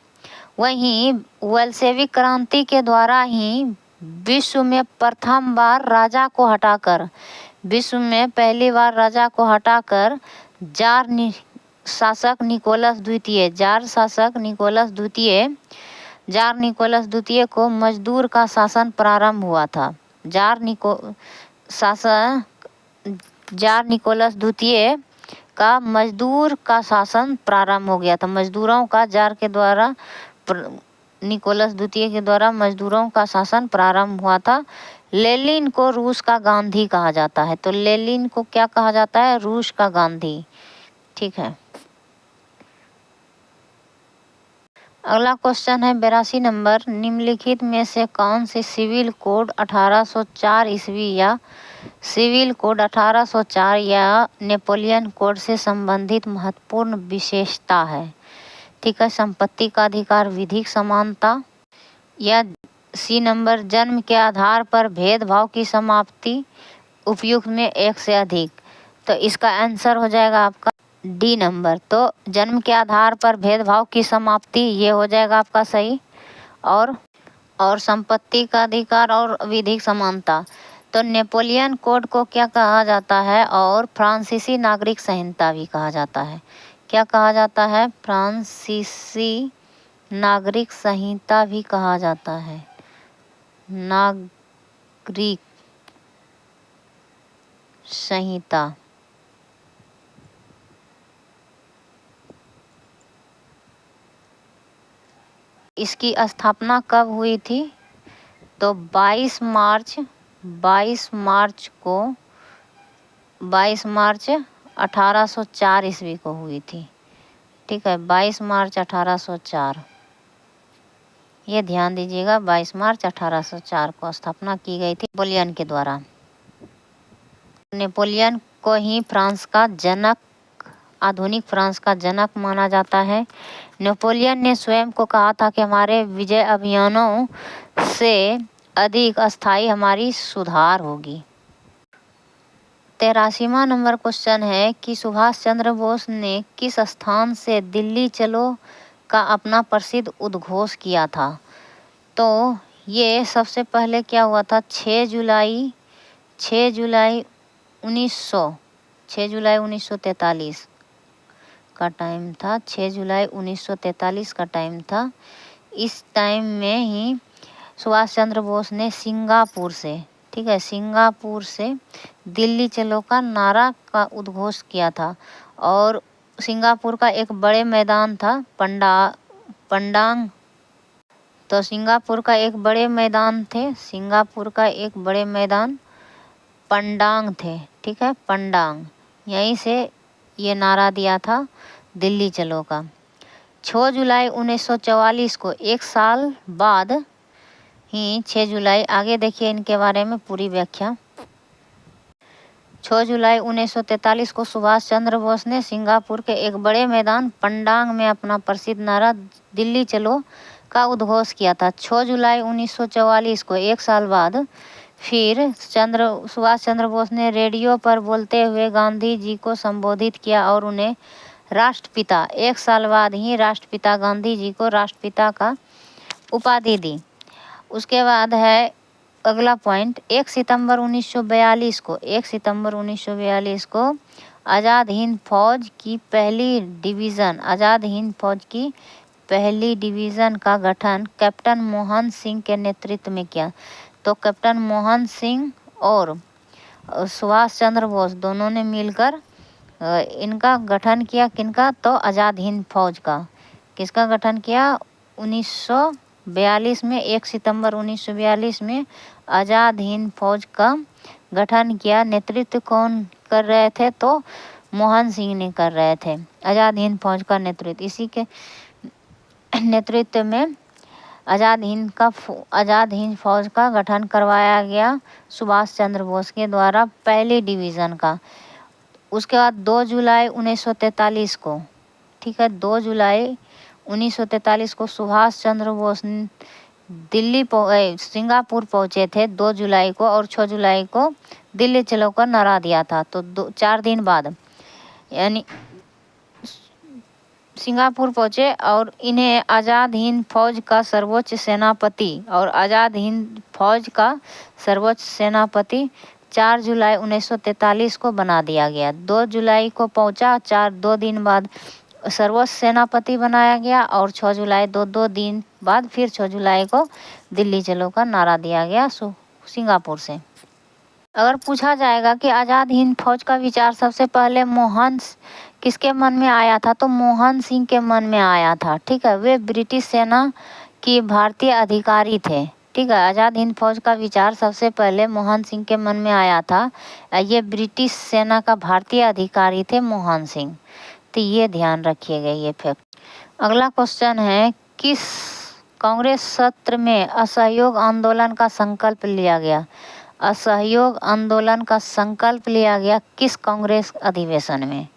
वहीं बोल्शेविक क्रांति के द्वारा ही विश्व में पहली बार राजा को हटाकर जार निकोलस द्वितीय को मजदूर का शासन प्रारंभ हुआ था। जार निकोलस द्वितीय का मजदूर का शासन प्रारंभ हो गया था। मजदूरों का निकोलस द्वितीय के द्वारा मजदूरों का शासन प्रारंभ हुआ था। लेनिन को रूस का गांधी कहा जाता है। तो लेनिन को क्या कहा जाता है? रूस का गांधी। ठीक है, अगला क्वेश्चन है 82 नंबर, निम्नलिखित में से कौन से सिविल कोड 1804 ईस्वी या सिविल कोड 1804 या नेपोलियन कोड से संबंधित महत्वपूर्ण विशेषता है? ठीक है, संपत्ति का अधिकार, विधिक समानता, या सी नंबर, जन्म के आधार पर भेदभाव की समाप्ति उपयुक्त में एक से अधिक। तो इसका आंसर हो जाएगा आपका डी नंबर। तो जन्म के आधार पर भेदभाव की समाप्ति ये हो जाएगा आपका सही। और संपत्ति का अधिकार और विधिक समानता। तो नेपोलियन कोड को क्या कहा जाता है? और फ्रांसीसी नागरिक संहिता भी कहा जाता है। क्या कहा जाता है? फ्रांसीसी नागरिक संहिता भी कहा जाता है। नागरिक संहिता। इसकी स्थापना कब हुई थी? तो 22 मार्च 1804 ईस्वी को हुई थी। ठीक है, 22 मार्च 1804, ये ध्यान दीजिएगा। 22 मार्च 1804 को स्थापना की गई थी नेपोलियन के द्वारा। नेपोलियन को ही फ्रांस का जनक, आधुनिक फ्रांस का जनक माना जाता है। नेपोलियन ने स्वयं को कहा था कि हमारे विजय अभियानों से अधिक अस्थायी हमारी सुधार होगी। 83वां नंबर क्वेश्चन है कि सुभाष चंद्र बोस ने किस स्थान से दिल्ली चलो का अपना प्रसिद्ध उद्घोष किया था? तो ये सबसे पहले क्या हुआ था? 6 जुलाई 1943 का टाइम था। 6 जुलाई 1943 का टाइम था। इस टाइम में ही सुभाष चंद्र बोस ने सिंगापुर से, ठीक है, सिंगापुर से दिल्ली चलो का नारा का उद्घोष किया था। और सिंगापुर का एक बड़े मैदान था पंडांग। तो सिंगापुर का एक बड़े मैदान पंडांग थे। ठीक है, पंडांग, यहीं से ये नारा दिया था दिल्ली चलो का। 6 जुलाई 1944 को, एक साल बाद ही 6 जुलाई, आगे देखिए इनके बारे में पूरी व्याख्या। 6 जुलाई 1943 को सुभाष चंद्र बोस ने सिंगापुर के एक बड़े मैदान पंडांग में अपना प्रसिद्ध नारा दिल्ली चलो का उद्घोष किया था। 6 जुलाई 1944 को, एक साल बाद, फिर सुभाष चंद्र बोस ने रेडियो पर बोलते हुए गांधी जी को संबोधित किया और उन्हें राष्ट्रपिता, एक साल बाद ही राष्ट्रपिता गांधी जी को राष्ट्रपिता का उपाधि दी। उसके बाद है अगला पॉइंट, 1 सितंबर 1942 को आज़ाद हिंद फौज की पहली डिवीज़न का गठन कैप्टन मोहन सिंह के नेतृत्व में किया। तो कैप्टन मोहन सिंह और सुभाष चंद्र बोस दोनों ने मिलकर इनका गठन किया। किनका? तो आज़ाद हिंद फौज का। किसका गठन किया? 1942 में, 1 सितंबर 1942 में आज़ाद हिंद फौज का गठन किया। नेतृत्व कौन कर रहे थे? तो मोहन सिंह ने कर रहे थे आज़ाद हिंद फौज का नेतृत्व। इसी के नेतृत्व में आज़ाद हिंद फौज का गठन करवाया गया सुभाष चंद्र बोस के द्वारा, पहली डिवीज़न का। उसके बाद 2 जुलाई 1943 को, ठीक है, 2 जुलाई 1943 को सुभाष चंद्र बोस सिंगापुर पहुंचे थे 2 जुलाई को, और 6 जुलाई को दिल्ली चलो का नारा दिया था। तो 4 दिन बाद यानी सिंगापुर पहुंचे और इन्हें आज़ाद हिंद फौज का सर्वोच्च सेनापति 4 जुलाई 1943 को बना दिया गया। 2 जुलाई को पहुंचा, 2 दिन बाद सर्वोच्च सेनापति बनाया गया, और 6 जुलाई 2 दिन बाद फिर 6 जुलाई को दिल्ली चलो का नारा दिया गया सिंगापुर से। अगर पूछा जाएगा कि आज़ाद हिंद फौज का विचार सबसे पहले किसके मन में आया था? तो मोहन सिंह के मन में आया था। ठीक है, वे ब्रिटिश सेना की भारतीय अधिकारी थे। ठीक है, आज़ाद हिंद फौज का विचार सबसे पहले मोहन सिंह के मन में आया था। ये ब्रिटिश सेना का भारतीय अधिकारी थे मोहन सिंह। तो ये ध्यान रखिएगा ये फैक्ट। अगला क्वेश्चन है, किस कांग्रेस सत्र में असहयोग आंदोलन का संकल्प लिया गया? असहयोग आंदोलन का संकल्प लिया गया किस कांग्रेस अधिवेशन में?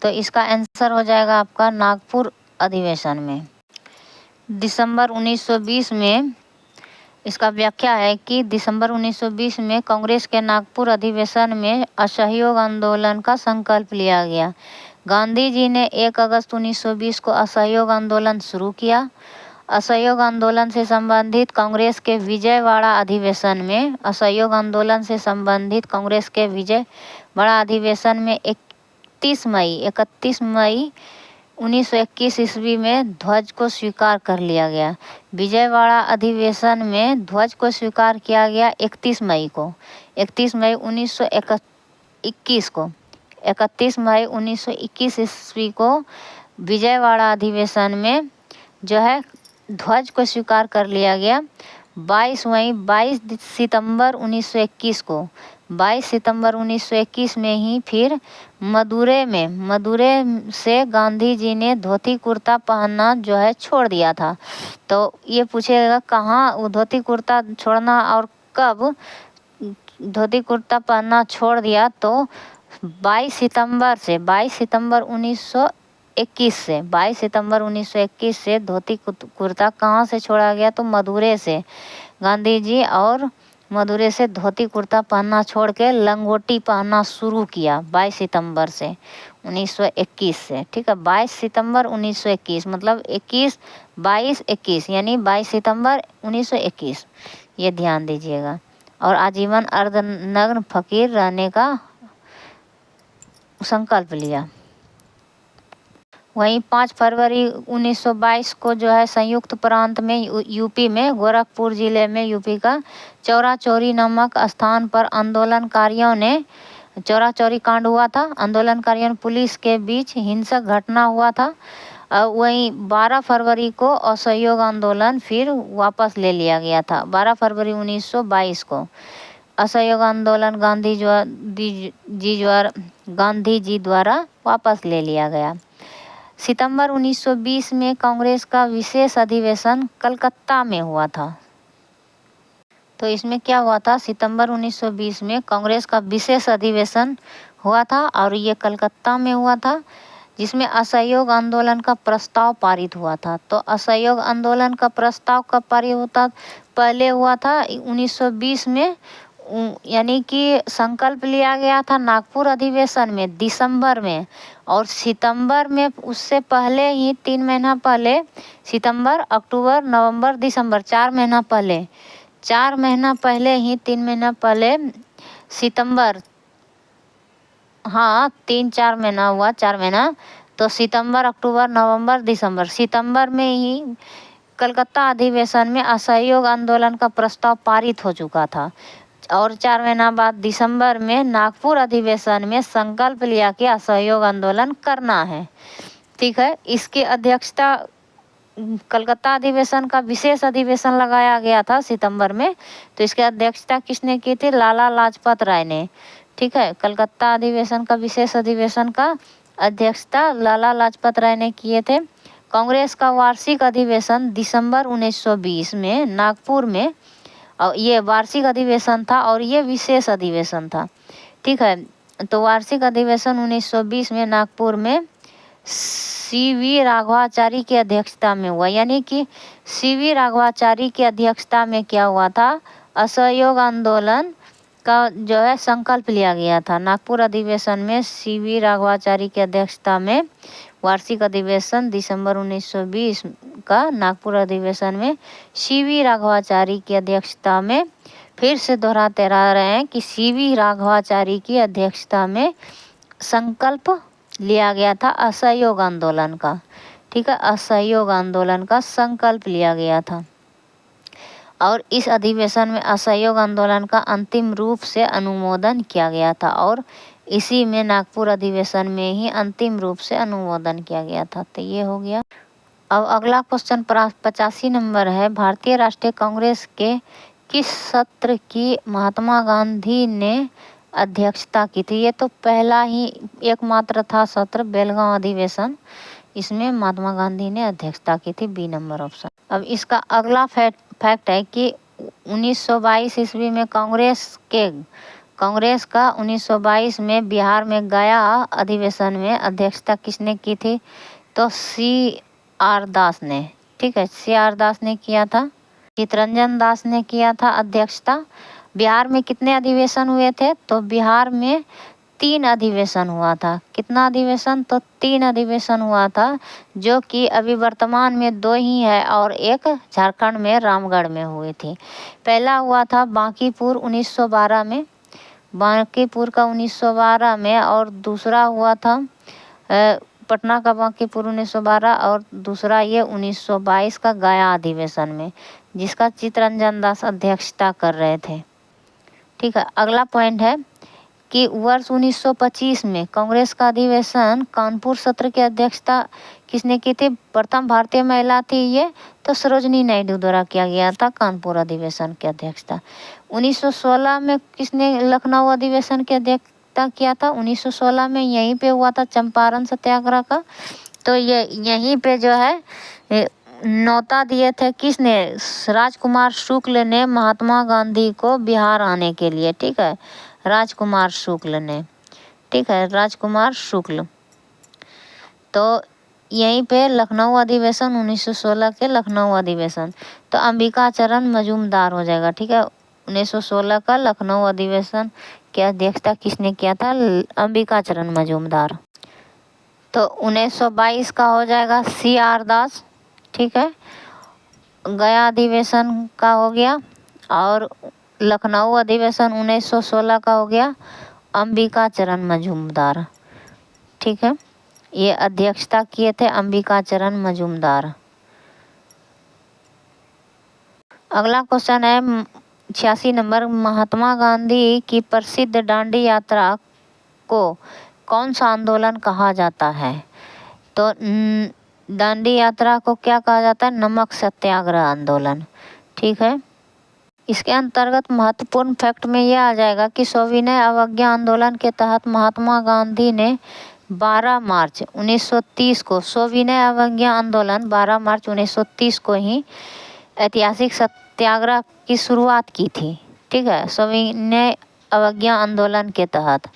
तो इसका आंसर हो जाएगा आपका नागपुर अधिवेशन में। दिसंबर 1920 में इसका व्याख्या है कि दिसंबर 1920 में कांग्रेस के नागपुर अधिवेशन में असहयोग आंदोलन का संकल्प लिया गया। गांधी जी ने 1 अगस्त 1920 को असहयोग आंदोलन शुरू किया। असहयोग आंदोलन से संबंधित कांग्रेस के विजयवाड़ा अधिवेशन में 31 मई 1921 ईस्वी में ध्वज को स्वीकार कर लिया गया। विजयवाड़ा अधिवेशन में ध्वज को स्वीकार किया गया 31 मई 1921 ईस्वी को विजयवाड़ा अधिवेशन में जो है ध्वज को स्वीकार कर लिया गया। 22 सितंबर 1921 में ही फिर मदुरै से गांधी जी ने धोती कुर्ता पहनना जो है छोड़ दिया था। तो ये पूछेगा कहाँ वो धोती कुर्ता छोड़ना और कब धोती कुर्ता पहनना छोड़ दिया, तो 22 सितंबर 1921 से धोती कुर्ता कहाँ से छोड़ा गया, तो मदुरै से। गांधी जी और मदुरै से धोती कुर्ता पहनना छोड़ के लंगोटी पहनना शुरू किया 22 सितंबर से 1921 से। ठीक है, 22 सितंबर 1921 मतलब 22 यानी 22 सितंबर 1921, ये ध्यान दीजिएगा। और आजीवन अर्धनग्न फकीर रहने का संकल्प लिया। वहीं 5 फरवरी 1922 को जो है संयुक्त प्रांत में यूपी में गोरखपुर जिले में यूपी का चौरा चौरी नामक स्थान पर आंदोलनकारियों ने चौरा चौरी कांड हुआ था। आंदोलनकारियों और पुलिस के बीच हिंसक घटना हुआ था। वहीं 12 फरवरी को असहयोग आंदोलन फिर वापस ले लिया गया था। 12 फरवरी 1922 को असहयोग आंदोलन गांधी जी द्वारा वापस ले लिया गया। सितंबर 1920 में कांग्रेस का विशेष अधिवेशन कलकत्ता में हुआ था। तो इसमें क्या हुआ था, सितंबर 1920 में कांग्रेस का विशेष अधिवेशन हुआ था और ये कलकत्ता में हुआ था, जिसमें असहयोग आंदोलन का प्रस्ताव पारित हुआ था। तो असहयोग आंदोलन का प्रस्ताव कब पारित होता, पहले हुआ था 1920 में, यानी कि संकल्प लिया गया था नागपुर अधिवेशन में दिसंबर में, और सितंबर में उससे पहले ही 3 महीना पहले सितंबर, अक्टूबर, नवंबर, दिसंबर 4 महीना पहले 3 महीना पहले सितंबर, हाँ 3-4 महीना हुआ, 4 महीना, तो सितंबर, अक्टूबर, नवंबर, दिसंबर, सितंबर में ही कलकत्ता अधिवेशन में असहयोग आंदोलन का प्रस्ताव पारित हो चुका था। और 4 महीना बाद दिसंबर में नागपुर अधिवेशन में संकल्प लिया कि असहयोग आंदोलन करना है। ठीक है, इसकी अध्यक्षता कलकत्ता अधिवेशन का विशेष अधिवेशन लगाया गया था सितंबर में, तो इसकी अध्यक्षता किसने की थी, लाला लाजपत राय ने। ठीक है, कलकत्ता अधिवेशन का विशेष अधिवेशन का अध्यक्षता लाला लाजपत राय ने किए थे। कांग्रेस का वार्षिक अधिवेशन दिसंबर 1920 में नागपुर में, और ये वार्षिक अधिवेशन था और ये विशेष अधिवेशन था। ठीक है, तो वार्षिक अधिवेशन 1920 में नागपुर में CV राघवाचारी की अध्यक्षता में हुआ, यानी कि CV राघवाचारी की अध्यक्षता में क्या हुआ था, असहयोग आंदोलन का जो है संकल्प लिया गया था। नागपुर अधिवेशन में CV राघवाचारी की अध्यक्षता में वार्षिक अधिवेशन दिसंबर 1920 का नागपुर अधिवेशन में CV राघवाचारी की अध्यक्षता में, फिर से दोहराते रह रहे हैं कि CV राघवाचारी की अध्यक्षता में संकल्प लिया गया था असहयोग आंदोलन का। ठीक है, असहयोग आंदोलन का संकल्प लिया गया था और इस अधिवेशन में असहयोग आंदोलन का अंतिम रूप से अनुमोदन किया गया था, और इसी में नागपुर अधिवेशन में ही अंतिम रूप से अनुमोदन किया गया था। तो ये हो गया। अब अगला क्वेश्चन 85 नंबर है, भारतीय राष्ट्रीय कांग्रेस के किस सत्र की महात्मा गांधी ने अध्यक्षता की थी। ये तो पहला ही एकमात्र था सत्र, बेलगांव अधिवेशन, इसमें महात्मा गांधी ने अध्यक्षता की थी, बी नंबर ऑप्शन। अब इसका अगला फैक्ट है कि 1922 ईस्वी में कांग्रेस का 1922 में बिहार में गया अधिवेशन में अध्यक्षता किसने की थी, तो CR दास ने। ठीक है, CR दास ने किया था। चितरंजन दास ने किया था अध्यक्षता। बिहार में कितने अधिवेशन हुए थे? तो बिहार में 3 अधिवेशन हुआ था। कितना अधिवेशन? तो 3 अधिवेशन हुआ था, जो कि अभी वर्तमान में 2 ही है और एक झारखंड में रामगढ़ में हुई थी। पहला हुआ था बांकीपुर 1912 में, बांकीपुर का 1912 में, और दूसरा हुआ था पटना का बांकीपुर 1912, और दूसरा ये 1922 का गया अधिवेशन में, जिसका चितरंजन दास अध्यक्षता कर रहे थे। ठीक है, अगला पॉइंट है कि वर्ष 1925 में कांग्रेस का अधिवेशन कानपुर सत्र की अध्यक्षता किसने की थी? प्रथम भारतीय महिला थी ये, तो सरोजनी नायडू द्वारा किया गया था कानपुर अधिवेशन की अध्यक्षता। 1916 में किसने लखनऊ अधिवेशन की अध्यक्षता किया था? 1916 में यहीं पे हुआ था चंपारण सत्याग्रह का। तो ये यहीं पे जो है न्योता दिए थे किसने? राजकुमार शुक्ल ने महात्मा गांधी को बिहार आने के लिए। ठीक है, राजकुमार शुक्ल ने, ठीक है, राजकुमार शुक्ल। तो यहीं पे लखनऊ अधिवेशन 1916 के लखनऊ अधिवेशन, तो अंबिकाचरण मजूमदार हो जाएगा। ठीक है, 1916 का लखनऊ अधिवेशन की अध्यक्षता किसने किया था? अंबिकाचरण मजूमदार। तो 1922 का हो जाएगा CR दास। ठीक है, गया अधिवेशन का हो गया, और लखनऊ अधिवेशन 1916 का हो गया अंबिकाचरण मजूमदार। ठीक है, ये अध्यक्षता किए थे अंबिकाचरण मजूमदार। अगला क्वेश्चन है 86 नंबर, महात्मा गांधी की प्रसिद्ध दांडी यात्रा को कौन सा आंदोलन कहा जाता है? तो दांडी यात्रा को क्या कहा जाता है? नमक सत्याग्रह आंदोलन। ठीक है, इसके अंतर्गत महत्वपूर्ण फैक्ट में यह आ जाएगा कि सविनय अवज्ञा आंदोलन के तहत महात्मा गांधी ने 12 मार्च 1930 को, सविनय अवज्ञा आंदोलन 12 मार्च 1930 को ही ऐतिहासिक सत्याग्रह की शुरुआत की थी। ठीक है, सविनय अवज्ञा आंदोलन के तहत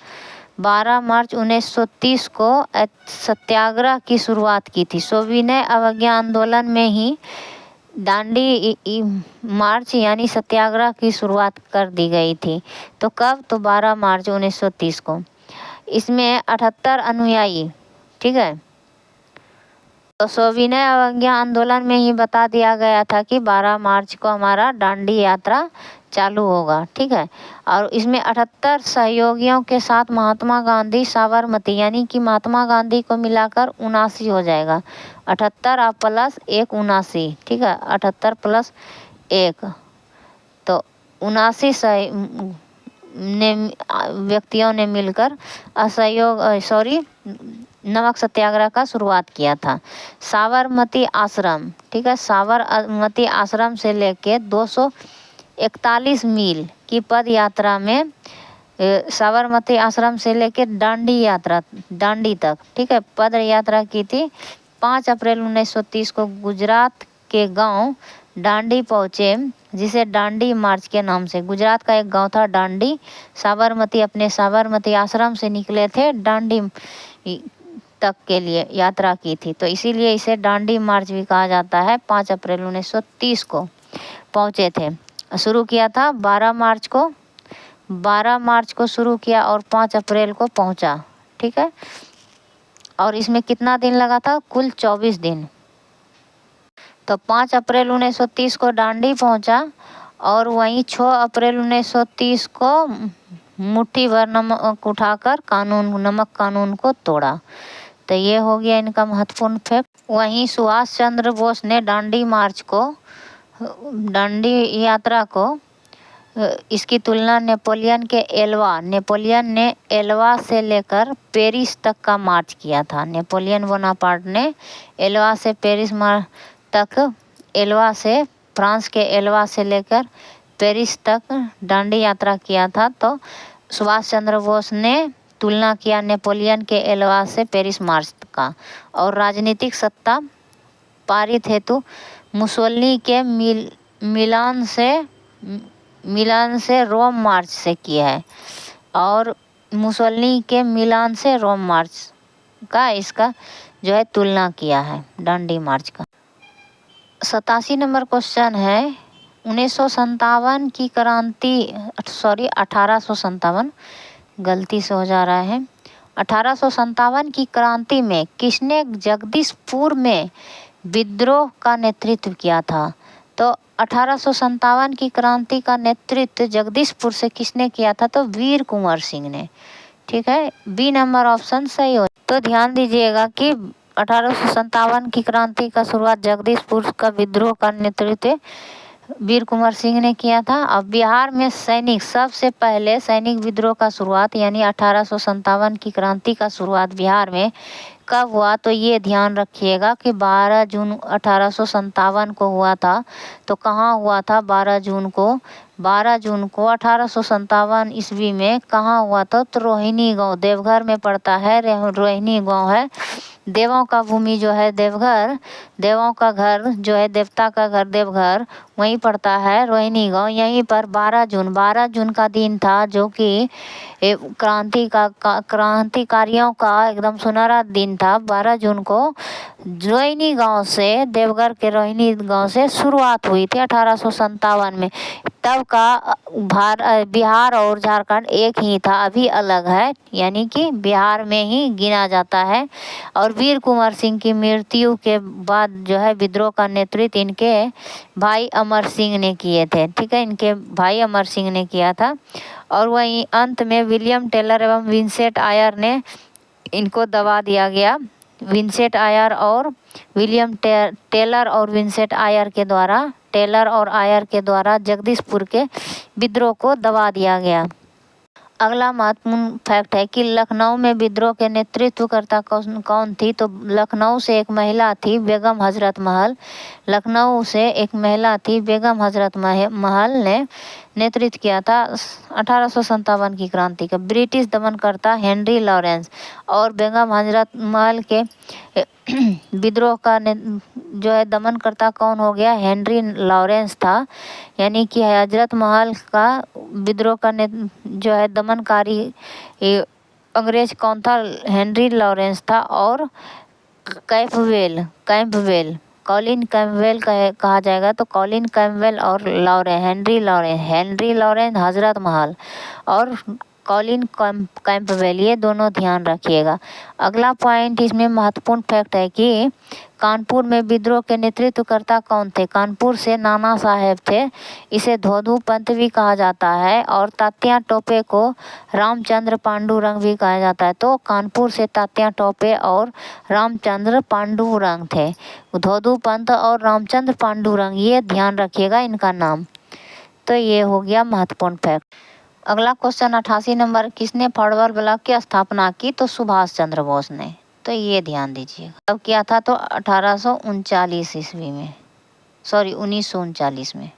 12 मार्च 1930 को सत्याग्रह की शुरुआत की थी। सविनय अवज्ञा आंदोलन में ही दांडी मार्च यानी सत्याग्रह की शुरुआत कर दी गई थी। तो कब? तो 12 मार्च 1930 को। इसमें 78 अनुयायी, ठीक है, तो सविनय अवज्ञा आंदोलन में ही बता दिया गया था कि 12 मार्च को हमारा दांडी यात्रा चालू होगा। ठीक है, और इसमें 78 सहयोगियों के साथ महात्मा गांधी साबरमती, यानी कि महात्मा गांधी को मिलाकर 79 हो जाएगा। 78 और प्लस 1 79। ठीक है, 78 प्लस 1, तो 79 व्यक्तियों ने मिलकर नमक सत्याग्रह का शुरुआत किया था। साबरमती आश्रम, ठीक है, साबरमती आश्रम से लेके 241 मील की पद यात्रा में, साबरमती आश्रम से लेके दांडी तक, ठीक है, पद यात्रा की थी। 5 अप्रैल 1930 को गुजरात के गांव दांडी पहुंचे, जिसे दांडी मार्च के नाम से, गुजरात का एक गांव था दांडी, साबरमती अपने साबरमती आश्रम से निकले थे, दांडी तक के लिए यात्रा की थी, तो इसीलिए इसे दांडी मार्च भी कहा जाता है। 5 अप्रैल 1930 को पहुंचे थे, शुरू किया था 12 मार्च को शुरू किया और 5 अप्रैल को पहुंचा। ठीक है, और इसमें कितना दिन लगा था? कुल 24 दिन। तो 5 अप्रैल 1930 को दांडी पहुंचा और वहीं 6 अप्रैल 1930 को मुट्ठी भर नमक उठाकर नमक कानून को तोड़ा। तो ये हो गया इनका महत्वपूर्ण फैक्ट। वहीं सुभाष चंद्र बोस ने दांडी यात्रा को, इसकी तुलना नेपोलियन ने एल्वा से लेकर पेरिस तक का मार्च किया था। नेपोलियन बोनापार्ट ने एल्वा से पेरिस तक, एल्वा से, फ्रांस के एल्वा से लेकर पेरिस तक दांडी यात्रा किया था। तो सुभाष चंद्र बोस ने तुलना किया नेपोलियन के एल्वा से पेरिस मार्च का। और राजनीतिक सत्ता पारित हेतु मुसोलिनी के मिलान से रोम मार्च से किया है, और मुसोलिनी के मिलान से रोम मार्च का इसका जो है तुलना किया है दांडी मार्च का। 87 नंबर क्वेश्चन है, 1957 की क्रांति 1857, गलती से हो जा रहा है। 1857 की क्रांति में किसने जगदीशपुर में विद्रोह का नेतृत्व किया था? तो 1857 की क्रांति का नेतृत्व जगदीशपुर से किसने किया था? तो वीर कुंवर सिंह ने। ठीक है, बी नंबर ऑप्शन सही हो। तो ध्यान दीजिएगा कि 1857 की क्रांति का शुरुआत जगदीशपुर का विद्रोह का नेतृत्व वीर कुंवर सिंह ने किया था। अब बिहार में सबसे पहले सैनिक विद्रोह का शुरुआत यानी 1857 की क्रांति का शुरुआत बिहार में कब हुआ? तो ये ध्यान रखिएगा कि 12 जून 1857 को हुआ था। तो कहाँ हुआ था? 12 जून को 1857 ईस्वी में कहाँ हुआ था? तो रोहिणी गांव, देवघर में पड़ता है। रोहिणी गांव है, देवों का भूमि जो है देवघर, देवों का घर जो है देवता का घर देवघर, वहीं पड़ता है रोहिणी गांव। यहीं पर 12 जून का दिन था जो कि क्रांतिकारियों का एकदम सुनहरा दिन था। 12 जून को रोहिणी गांव से, देवघर के रोहिणी गांव से शुरुआत हुई थी 1857 में। तब का बिहार और झारखंड एक ही था, अभी अलग है, यानी कि बिहार में ही गिना जाता है। और वीर कुंवर सिंह की मृत्यु के बाद जो है विद्रोह का नेतृत्व इनके भाई अमर सिंह ने किए थे। ठीक है, इनके भाई अमर सिंह ने किया था। और वहीं अंत में विलियम टेलर एवं विंसेंट आयर ने इनको दबा दिया गया। विंसेंट आयर और विलियम टेलर और विंसेंट आयर के द्वारा जगदीशपुर के विद्रोह को दबा दिया गया। अगला महत्वपूर्ण फैक्ट है कि लखनऊ में विद्रोह के नेतृत्वकर्ता कौन थी? तो लखनऊ से एक महिला थी, बेगम हजरत महल। लखनऊ से एक महिला थी, बेगम हजरत महल ने नेतृत्व किया था 1857 की क्रांति का। ब्रिटिश दमनकर्ता हेनरी लॉरेंस और बेगम हजरत महल के विद्रोह का जो है दमनकर्ता कौन हो गया? हेनरी लॉरेंस था। यानी कि हजरत महल का विद्रोह का जो है दमनकारी अंग्रेज कौन था? हेनरी लॉरेंस था। और कैंपबेल कॉलिन कैंपबेल कहा जाएगा। तो कॉलिन कैंपबेल और हेनरी लॉरेंस हजरत महल और कॉलिन कैंपबेल, ये दोनों ध्यान रखिएगा। अगला पॉइंट इसमें महत्वपूर्ण फैक्ट है कि कानपुर में विद्रोह के नेतृत्वकर्ता कौन थे? कानपुर से नाना साहेब थे। इसे धोधू पंत भी कहा जाता है और तात्या टोपे को रामचंद्र पांडुरंग भी कहा जाता है। तो कानपुर से तात्या टोपे और रामचंद्र पांडुरंग थे। धोधू पंत और रामचंद्र पांडुरंग, ये ध्यान रखिएगा इनका नाम। तो ये हो गया महत्वपूर्ण फैक्ट। अगला क्वेश्चन 88 नंबर, किसने फड़वल ब्लॉक की स्थापना की? तो सुभाष चंद्र बोस ने। तो ये ध्यान दीजिए कब किया था? तो 1839 ईस्वी में, 1939 में।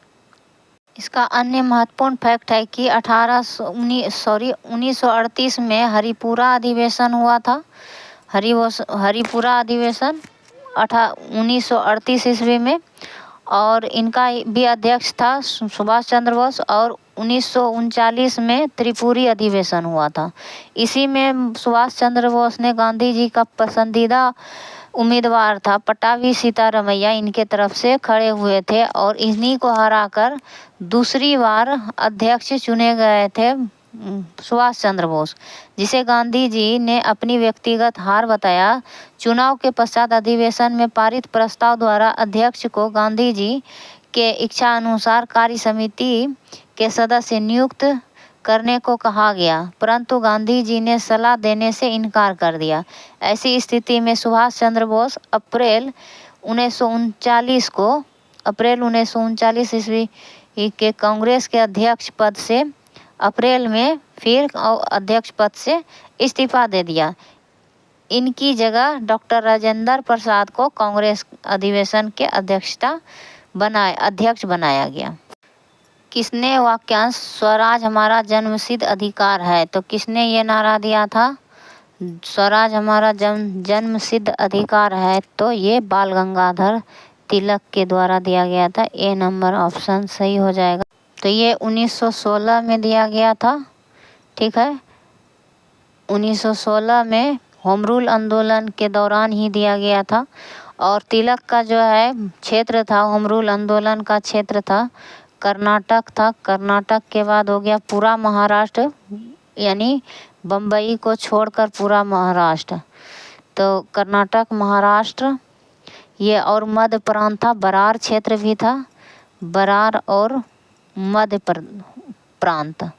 इसका अन्य महत्वपूर्ण फैक्ट है कि 1938 में हरिपुरा अधिवेशन हुआ था। हरिपुरा अधिवेशन 1938 ईस्वी में, और इनका भी अध्यक्ष था सुभाष चंद्र बोस। और 1939 में त्रिपुरी अधिवेशन हुआ था। इसी में सुभाष चंद्र बोस ने गांधी जी का पसंदीदा उम्मीदवार था पट्टाभी सीतारमैया, इनके तरफ से खड़े हुए थे और इन्हीं को हराकर दूसरी बार अध्यक्ष चुने गए थे सुभाष चंद्र बोस, जिसे गांधी जी ने अपनी व्यक्तिगत हार बताया। चुनाव के पश्चात अधिवेशन में पारित प्रस्ताव द्वारा अध्यक्ष को गांधी जी के इच्छा अनुसार कार्य समिति के सदस्य नियुक्त करने को कहा गया, परंतु गांधी जी ने सलाह देने से इनकार कर दिया। ऐसी स्थिति में सुभाष चंद्र बोस अप्रैल 1939 ईस्वी के कांग्रेस के अध्यक्ष पद से अप्रैल में फिर अध्यक्ष पद से इस्तीफा दे दिया। इनकी जगह डॉक्टर राजेंद्र प्रसाद को कांग्रेस अधिवेशन के अध्यक्ष बनाया गया। किसने वाक्यांश स्वराज हमारा जन्मसिद्ध अधिकार है? तो किसने ये नारा दिया था? स्वराज हमारा जन्मसिद्ध अधिकार है। तो ये बाल गंगाधर तिलक के द्वारा दिया गया था। ए नंबर ऑप्शन सही हो जाएगा। तो ये 1916 में दिया गया था। ठीक है, 1916 में होम रूल आंदोलन के दौरान ही दिया गया था। और तिलक का जो है क्षेत्र था, होम रूल आंदोलन का क्षेत्र था कर्नाटक था। कर्नाटक के बाद हो गया पूरा महाराष्ट्र, यानी बम्बई को छोड़कर पूरा महाराष्ट्र। तो कर्नाटक, महाराष्ट्र ये, और मध्य प्रांत था, बरार क्षेत्र भी था, बरार और मध्य प्रांत,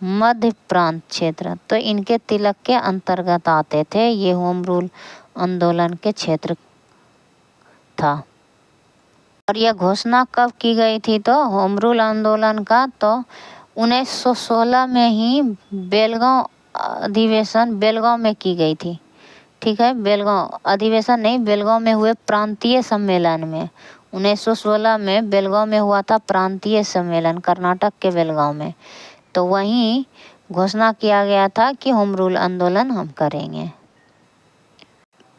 मध्य प्रांत क्षेत्र। तो इनके तिलक के अंतर्गत आते थे। ये होम रूल आंदोलन के क्षेत्र था। और यह घोषणा कब की गई थी? तो होम रूल आंदोलन का तो 1916 में ही बेलगांव अधिवेशन, बेलगांव में की गई थी। ठीक है, बेलगांव अधिवेशन नहीं, बेलगांव में हुए प्रांतीय सम्मेलन में 1916 में बेलगांव में हुआ था प्रांतीय सम्मेलन, कर्नाटक के बेलगांव में। तो वहीं घोषणा किया गया था कि होम रूल आंदोलन हम करेंगे।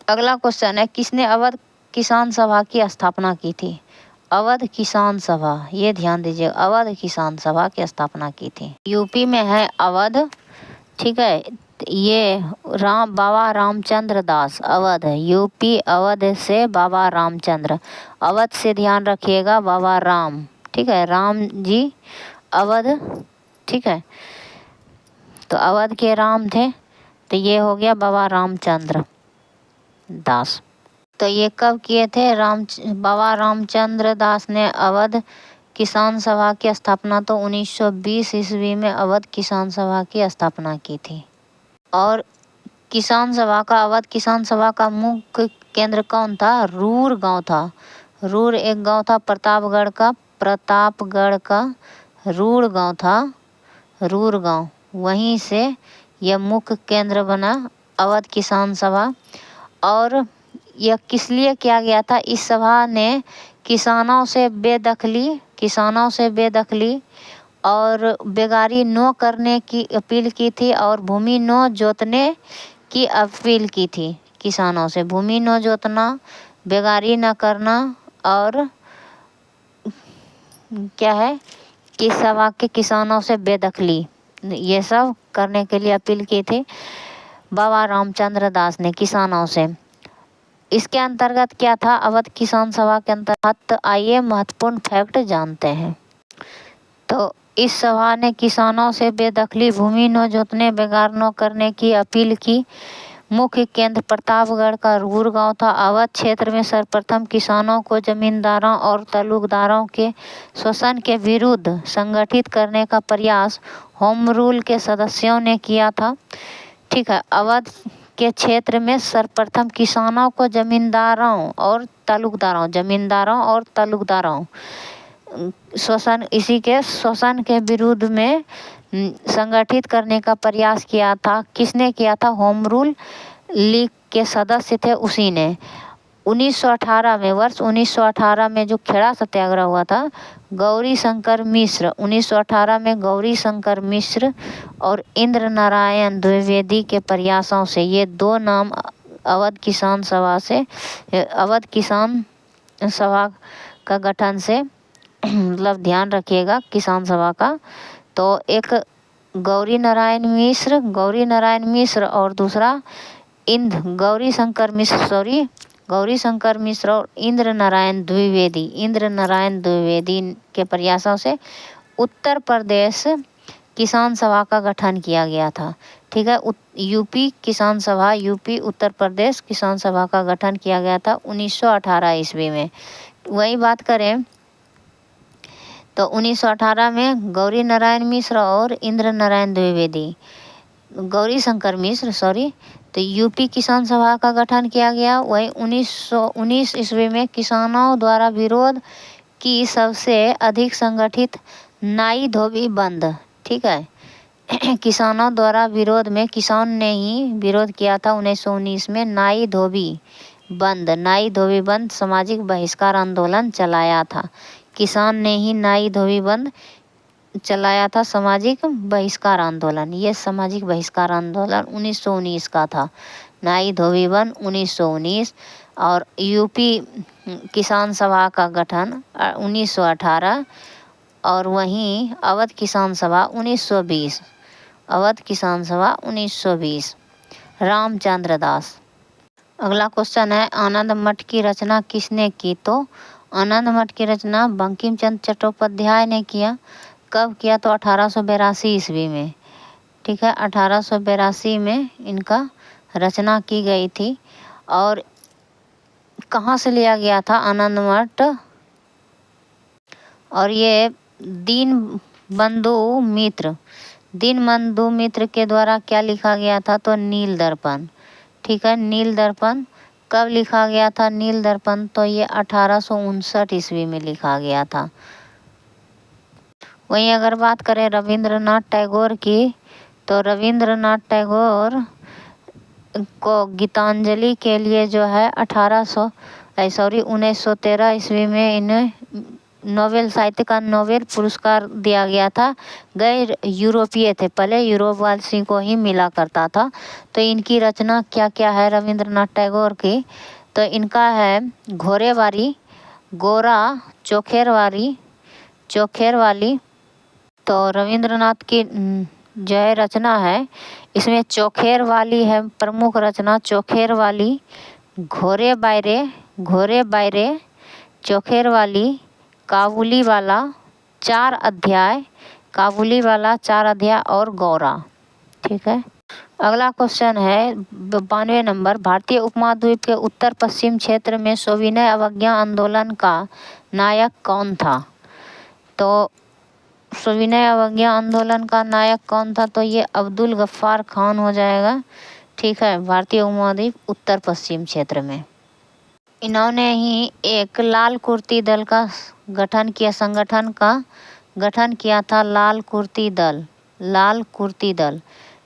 अगला क्वेश्चन है, किसने अवध किसान सभा की स्थापना की थी? अवध किसान सभा, ये ध्यान दीजिए, अवध किसान सभा की स्थापना की थी। यूपी में है अवध। ठीक है, ये बाबा रामचंद्र दास, अवध, यूपी अवध से बाबा रामचंद्र, अवध से ध्यान रखिएगा बाबा राम। ठीक है, राम जी अवध। ठीक है, तो अवध के राम थे, तो ये हो गया बाबा रामचंद्र दास। तो ये कब किए थे? बाबा रामचंद्र दास ने अवध किसान सभा की स्थापना तो 1920 ईस्वी में अवध किसान सभा की स्थापना की थी। और किसान सभा का, अवध किसान सभा का मुख्य केंद्र कौन था? रूर गांव था। रूर एक गांव था प्रतापगढ़ का रूर गांव था, रूर गांव, वहीं से यह मुख्य केंद्र बना अवध किसान सभा। और यह किस लिए किया गया था? इस सभा ने किसानों से बेदखली और बेगारी न करने की अपील की थी, और भूमि न जोतने की अपील की थी। किसानों से भूमि न जोतना, बेगारी न करना, और क्या है कि सभा के किसानों से बेदखली, ये सब करने के लिए अपील की थी बाबा रामचंद्र दास ने किसानों से। इसके अंतर्गत क्या था? अवध किसान सभा के अंतर्गत आइए महत्वपूर्ण फैक्ट जानते हैं। तो इस सभा ने किसानों से बेदखली, भूमि न जोतने, बेगार न करने की अपील की। मुख्य केंद्र प्रतापगढ़ का रूर गांव था। अवध क्षेत्र में सर्वप्रथम किसानों को जमींदारों और तालुकदारों के शोषण के विरुद्ध संगठित करने का प्रयास होम रूल के सदस्यों ने किया था। ठीक है, अवध के क्षेत्र में सर्वप्रथम किसानों को जमींदारों और तालुकदारों शोषण के विरुद्ध में संगठित करने का प्रयास किया था। किसने किया था? होम रूल लीग के सदस्य थे, उसी ने। 1918 में, वर्ष 1918 में जो खेड़ा सत्याग्रह हुआ था, गौरी शंकर मिश्र, 1918 में गौरी शंकर मिश्र और इंद्र नारायण द्विवेदी के प्रयासों से, ये दो नाम अवध किसान सभा का गठन से, मतलब ध्यान रखिएगा किसान सभा का। तो एक गौरी नारायण मिश्र और दूसरा गौरी शंकर मिश्र और इंद्र नारायण द्विवेदी के प्रयासों से उत्तर प्रदेश किसान सभा का गठन किया गया था। ठीक है, यूपी उत्तर प्रदेश किसान सभा का गठन किया गया था 1918 ईस्वी में। वही बात करें तो 1918 में गौरी नारायण मिश्र और इंद्र नारायण द्विवेदी, गौरी शंकर मिश्र तो यूपी किसान सभा का गठन किया गया। वही 1919 ईस्वी में किसानों द्वारा विरोध की सबसे अधिक संगठित नाई धोबी बंद। ठीक है, किसानों द्वारा विरोध में किसान ने ही विरोध किया था 1919 में नाई धोबी बंद सामाजिक बहिष्कार आंदोलन चलाया था। किसान ने ही नाई धोबी बंद चलाया था, सामाजिक बहिष्कार आंदोलन। ये सामाजिक बहिष्कार आंदोलन 1919 का था, नाई धोबी बंद 1919। और यूपी किसान सभा का गठन 1918 और वहीं अवध किसान सभा 1920। रामचंद्र दास। अगला क्वेश्चन है, आनंद मठ की रचना किसने की? तो आनंद मठ की रचना बंकिम चंद्र चट्टोपाध्याय ने किया। कब किया? तो 1882 ईस्वी में। ठीक है, 1882 में इनका रचना की गई थी। और कहाँ से लिया गया था आनंद मठ? और ये दीनबंधु मित्र के द्वारा क्या लिखा गया था? तो नील दर्पण। ठीक है, नील दर्पण कब लिखा गया था? नील दर्पण तो ये 1859 ईस्वी में लिखा गया था। वहीं अगर बात करें रविंद्रनाथ टैगोर की, तो रविंद्रनाथ टैगोर को गीतांजलि के लिए जो है 1913 ईस्वी में इन्हें नोबेल साहित्य का नोबेल पुरस्कार दिया गया था। गैर यूरोपीय थे, पहले यूरोप वासी को ही मिला करता था। तो इनकी रचना क्या क्या है रविंद्रनाथ टैगोर की? तो इनका है घोड़ेवारी, गोरा, चोखेर वाली। तो रविंद्रनाथ की जो है रचना है, इसमें चोखेर वाली है प्रमुख रचना। चोखेर वाली, घोड़े बायरे, चोखेर वाली, काबुली वाला 4 अध्याय और गौरा। ठीक है, अगला क्वेश्चन है 92 नंबर। भारतीय उपमहाद्वीप के उत्तर पश्चिम क्षेत्र में सविनय अवज्ञा आंदोलन का नायक कौन था? तो सविनय अवज्ञा आंदोलन का नायक कौन था? तो ये अब्दुल गफ्फार खान हो जाएगा। ठीक है, भारतीय उपमहाद्वीप उत्तर पश्चिम क्षेत्र में। इन्होंने ही एक लाल कुर्ती दल का गठन किया, संगठन का गठन किया था, लाल कुर्ती दल।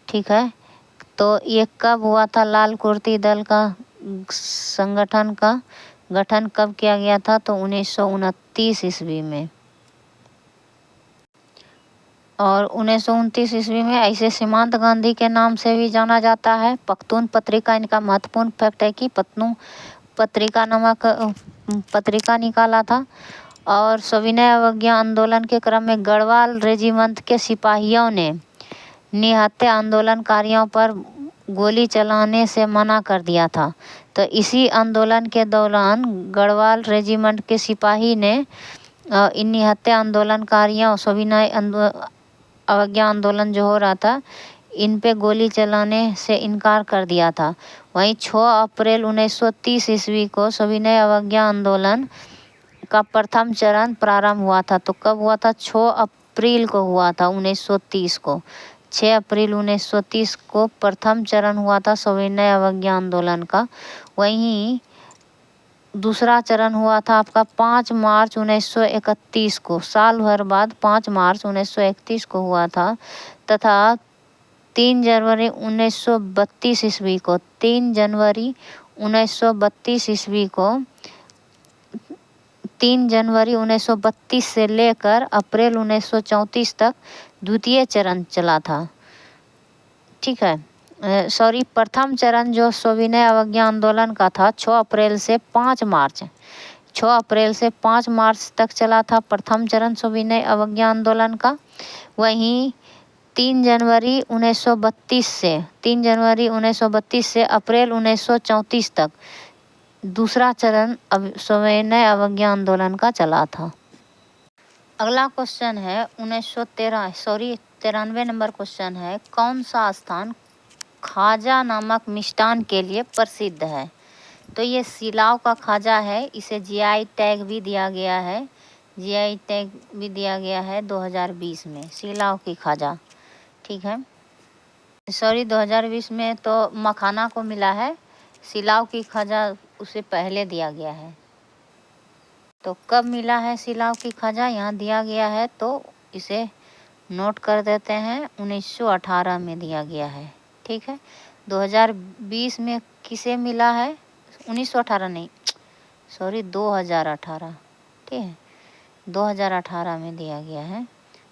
ठीक है, तो ये कब हुआ था? लाल कुर्ती दल का संगठन का गठन कब किया गया था? तो 1929 ईस्वी में। और 1929 ईस्वी में ऐसे सीमांत गांधी के नाम से भी जाना जाता है। पख्तून पत्रिका, इनका महत्वपूर्ण फैक्ट है कि पख्तून पत्रिका नामक पत्रिका निकाला था। और सविनय अवज्ञा आंदोलन के क्रम में गढ़वाल रेजिमेंट के सिपाहियों ने निहत्थे आंदोलनकारियों पर गोली चलाने से मना कर दिया था। तो इसी आंदोलन के दौरान गढ़वाल रेजिमेंट के सिपाही ने इन निहत्थे आंदोलनकारियों, सविनय अवज्ञा आंदोलन जो हो रहा था, इन पे गोली चलाने से इनकार कर दिया था। वहीं 6 अप्रैल 1930 ईस्वी को सविनय अवज्ञा आंदोलन का प्रथम चरण प्रारंभ हुआ था। तो कब हुआ था? 6 अप्रैल को हुआ था 1930 को। 6 अप्रैल 1930 को प्रथम चरण हुआ था सविनय अवज्ञा आंदोलन का। वहीं दूसरा चरण हुआ था आपका 5 मार्च 1931 को, साल भर बाद 5 मार्च 1931 को हुआ था। तथा 3 जनवरी 1932 ईस्वी को, 3 जनवरी 1932 ईस्वी को, 3 जनवरी 1932 से लेकर अप्रैल 1934 तक द्वितीय चरण चला था। ठीक है, प्रथम चरण जो सविनय अवज्ञा आंदोलन का था 6 अप्रैल से 5 मार्च तक चला था प्रथम चरण सविनय अवज्ञा आंदोलन का। वहीं 3 जनवरी 1932 से अप्रैल 1934 तक दूसरा चरण सविनय अवज्ञा आंदोलन का चला था। अगला क्वेश्चन है 93 नंबर क्वेश्चन है, कौन सा स्थान खाजा नामक मिष्ठान के लिए प्रसिद्ध है? तो ये सिलाव का खाजा है, इसे जीआई टैग भी दिया गया है। 2020 में सिलाव की खाजा। ठीक है, 2020 में तो मखाना को मिला है, सिलाव की खाजा उसे पहले दिया गया है। तो कब मिला है सिलाव की खाजा? यहाँ दिया गया है, तो इसे नोट कर देते हैं, 1918 में दिया गया है। ठीक है, 2020 में किसे मिला है? 2018 ठीक है, 2018 में दिया गया है।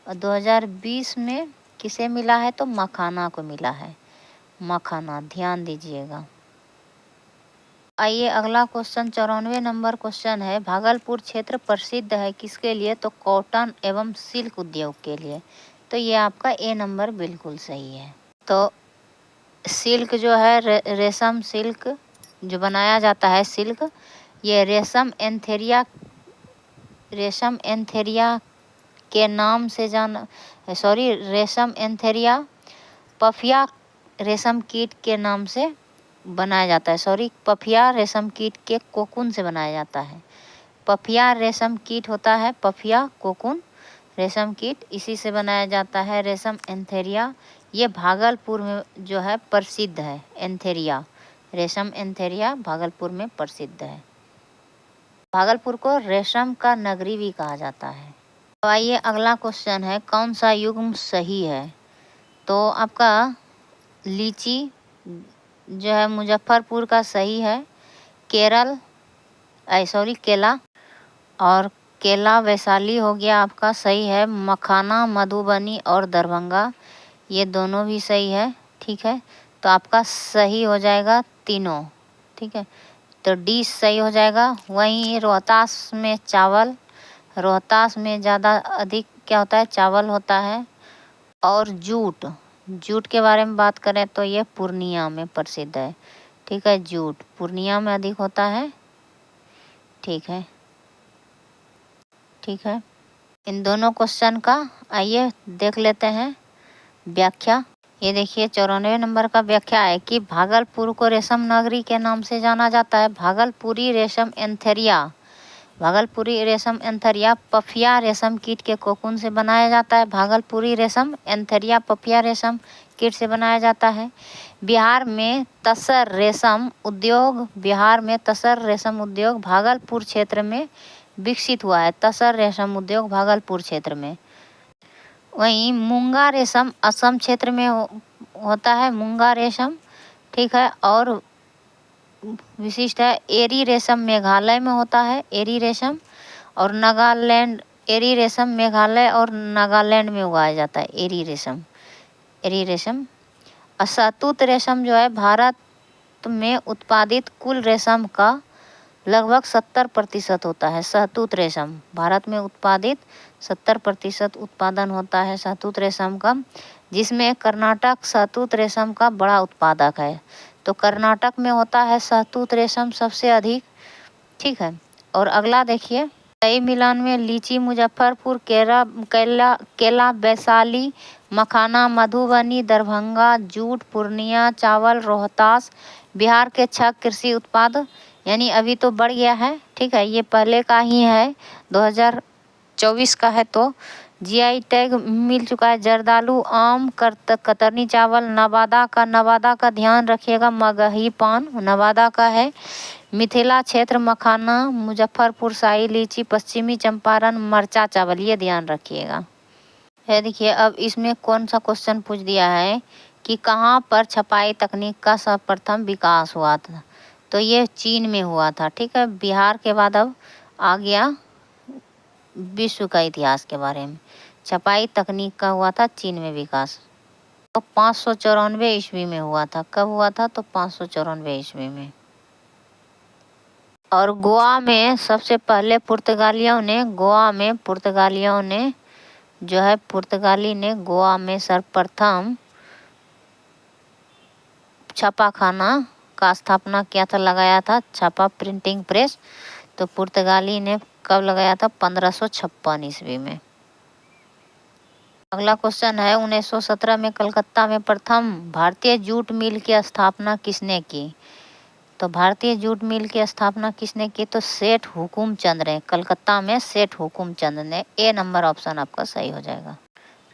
और 2020 में किसे मिला है? तो मखाना को मिला है, मखाना, ध्यान दीजिएगा। आइए अगला क्वेश्चन 94 नंबर क्वेश्चन है, भागलपुर क्षेत्र प्रसिद्ध है किसके लिए? तो कॉटन एवं सिल्क उद्योग के लिए। तो ये आपका ए नंबर बिल्कुल सही है। तो सिल्क जो है, रेशम सिल्क जो बनाया जाता है, सिल्क, ये रेशम एंथेरिया रेशम एंथेरिया के नाम से रेशम एंथेरिया पफिया रेशम कीट के नाम से बनाया जाता है। पफिया रेशम कीट के कोकून से बनाया जाता है। पफिया रेशम कीट होता है, पफिया कोकून रेशम कीट, इसी से बनाया जाता है रेशम एंथेरिया। ये भागलपुर में जो है प्रसिद्ध है। एंथेरिया, रेशम एंथेरिया भागलपुर में प्रसिद्ध है। भागलपुर को रेशम का नगरी भी कहा जाता है। तो आइए अगला क्वेश्चन है, कौन सा युग्म सही है? तो आपका लीची जो है मुजफ्फरपुर का सही है। केला और केला वैशाली हो गया आपका सही है। मखाना मधुबनी और दरभंगा, ये दोनों भी सही है। ठीक है, तो आपका सही हो जाएगा तीनों। ठीक है, तो डी सही हो जाएगा। वहीं रोहतास में रोहतास में ज़्यादा अधिक क्या होता है? चावल होता है। और जूट के बारे में बात करें तो ये पूर्णिया में प्रसिद्ध है। ठीक है, जूट पूर्णिया में अधिक होता है। ठीक है, इन दोनों क्वेश्चन का आइए देख लेते हैं व्याख्या। ये देखिए 94 नंबर का व्याख्या है कि भागलपुर को रेशम नगरी के नाम से जाना जाता है। भागलपुरी रेशम एंथेरिया पफिया रेशम कीट के कोकून से बनाया जाता है। भागलपुरी रेशम एंथेरिया पफिया रेशम कीट से बनाया जाता है। बिहार में तसर रेशम उद्योग भागलपुर क्षेत्र में विकसित हुआ है। तसर रेशम उद्योग भागलपुर क्षेत्र में। वहीं मूंगा रेशम असम क्षेत्र में होता है, मूंगा रेशम। ठीक है, और विशिष्ट है एरी रेशम मेघालय में होता है, एरी रेशम। और एरी रेशम मेघालय और नागालैंड में उगाया जाता है, एरी रेशम। शहतूत रेशम जो है भारत में उत्पादित कुल रेशम का लगभग 70% होता है। शहतूत रेशम भारत में उत्पादित 70% उत्पादन होता है शहतूत रेशम का, जिसमें कर्नाटक शहतूत रेशम का बड़ा उत्पादक है। तो कर्नाटक में होता है शहतूत रेशम सबसे अधिक। ठीक है, और अगला देखिए, सही मिलान में लीची मुजफ्फरपुर, केला वैशाली, मखाना मधुबनी, दरभंगा, जूट पूर्णिया, चावल रोहतास। बिहार के 6 कृषि उत्पाद, यानी अभी तो बढ़ गया है। ठीक है, ये पहले का ही है, 2024 का है। तो जीआई टैग मिल चुका है जर्दालू, आम, कतरनी चावल, नवादा का ध्यान रखिएगा। मगही पान नवादा का है। मिथिला क्षेत्र मखाना, मुजफ्फरपुर शाही लीची, पश्चिमी चंपारण मरचा चावल, ये ध्यान रखिएगा। है देखिए, अब इसमें कौन सा क्वेश्चन पूछ दिया है कि कहाँ पर छपाई तकनीक का सर्वप्रथम विकास हुआ था? तो ये चीन में हुआ था। ठीक है, बिहार के बाद अब आ गया विश्व का इतिहास के बारे में। छपाई तकनीक का हुआ था चीन में विकास, तो 594 ईस्वी में हुआ था। कब हुआ था? तो 594 ईस्वी में। और गोवा में सबसे पहले पुर्तगालियों ने गोवा में सर्वप्रथम छापाखाना का स्थापना किया था, लगाया था छापा प्रिंटिंग प्रेस। तो पुर्तगाली ने कब लगाया था? 1556 ईस्वी में। अगला क्वेश्चन है, 1917 में कलकत्ता में प्रथम भारतीय जूट मिल की स्थापना किसने की? तो भारतीय जूट मिल की स्थापना किसने की? तो सेठ हुकुमचंद ने, कलकत्ता में सेठ हुकुमचंद ने। ए नंबर ऑप्शन आपका सही हो जाएगा।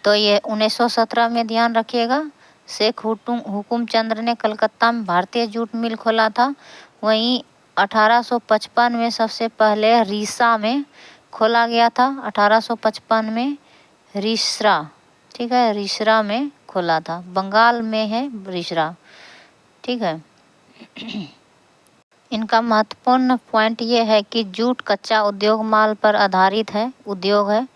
तो ये 1917 में ध्यान रखिएगा, शेख हुकुमचंद ने कलकत्ता में भारतीय जूट मिल खोला था। वहीं 1855 में सबसे पहले रीसा में खोला गया था। 1855 में रिसरा, ठीक है, रिसरा में खोला था। बंगाल में है रिसरा। ठीक है, इनका महत्वपूर्ण पॉइंट ये है कि जूट कच्चा उद्योग माल पर आधारित उद्योग है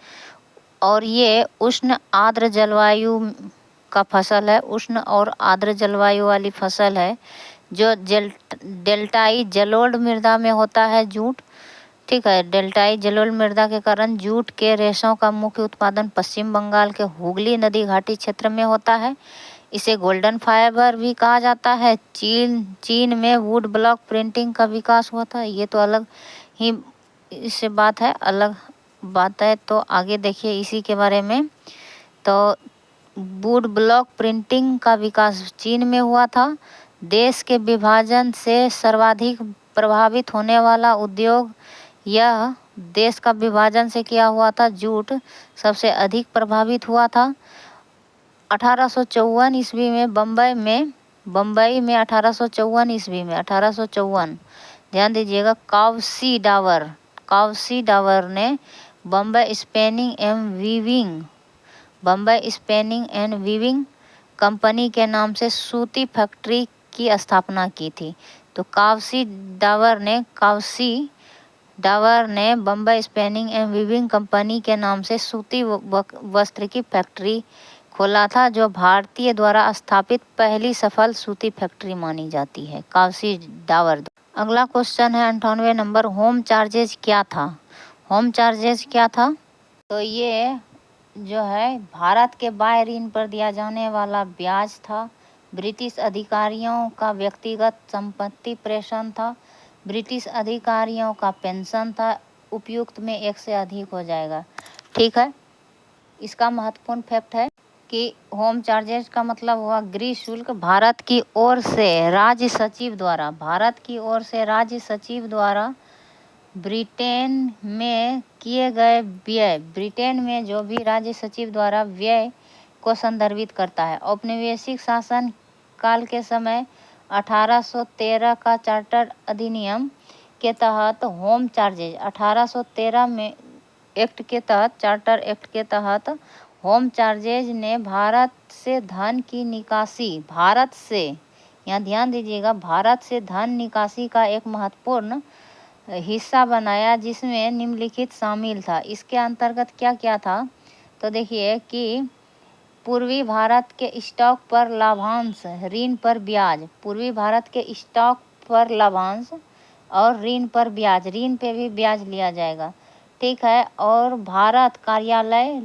और ये उष्ण आर्द्र जलवायु का फसल है। उष्ण और आर्द्र जलवायु वाली फसल है जो डेल्टाई जलोढ़ मृदा में होता है जूट। ठीक है, डेल्टाई जलोढ़ मृदा के कारण जूट के रेशों का मुख्य उत्पादन पश्चिम बंगाल के हुगली नदी घाटी क्षेत्र में होता है। इसे गोल्डन फाइबर भी कहा जाता है। चीन में वुड ब्लॉक प्रिंटिंग का विकास हुआ था। ये तो अलग ही इससे बात है, अलग बात है तो आगे देखिए इसी के बारे में। तो वुड ब्लॉक प्रिंटिंग का विकास चीन में हुआ था। देश के विभाजन से सर्वाधिक प्रभावित होने वाला उद्योग यह देश का विभाजन से किया हुआ था। जूट सबसे अधिक प्रभावित हुआ था। 1854 ईस्वी में बम्बई में 1854 ईस्वी में 1854, ध्यान दीजिएगा, काउसी डावर ने Bombay spinning and weaving company के नाम से सूती फैक्ट्री की स्थापना की थी। तो काउसी डावर ने Bombay spinning and weaving company के नाम से सूती वस्त्र की फैक्ट्री खोला था, जो भारतीय द्वारा स्थापित पहली सफल सूती फैक्ट्री मानी जाती है, काउसी डावर। अगला क्वेश्चन है 98 नंबर, होम चार्जेज क्या था? होम चार्जेज क्या था? तो ये जो है भारत के बाह्य ऋण पर दिया जाने वाला ब्याज था। ब्रिटिश अधिकारियों का व्यक्तिगत संपत्ति प्रेषण था। ब्रिटिश अधिकारियों का पेंशन था। उपयुक्त में एक से अधिक हो जाएगा, ठीक है। इसका महत्वपूर्ण फैक्ट है कि होम चार्जेस का मतलब हुआ गृह शुल्क। भारत की ओर से राज्य सचिव द्वारा ब्रिटेन में किए गए व्यय, ब्रिटेन में जो भी राज्य सचिव द्वारा व्यय को संदर्भित करता है। औपनिवेशिक शासन काल के समय 1813 का चार्टर अधिनियम के तहत होम चार्जेज 1813 में चार्टर एक्ट के तहत होम चार्जेज ने भारत से धन निकासी का एक महत्वपूर्ण हिस्सा बनाया, जिसमें निम्नलिखित शामिल था। इसके अंतर्गत क्या क्या था? तो देखिए कि पूर्वी भारत के स्टॉक पर लाभांश, ऋण पर ब्याज, पूर्वी भारत के स्टॉक पर लाभांश और ऋण पर ब्याज, ऋण पे भी ब्याज लिया जाएगा, ठीक है। और भारत कार्यालय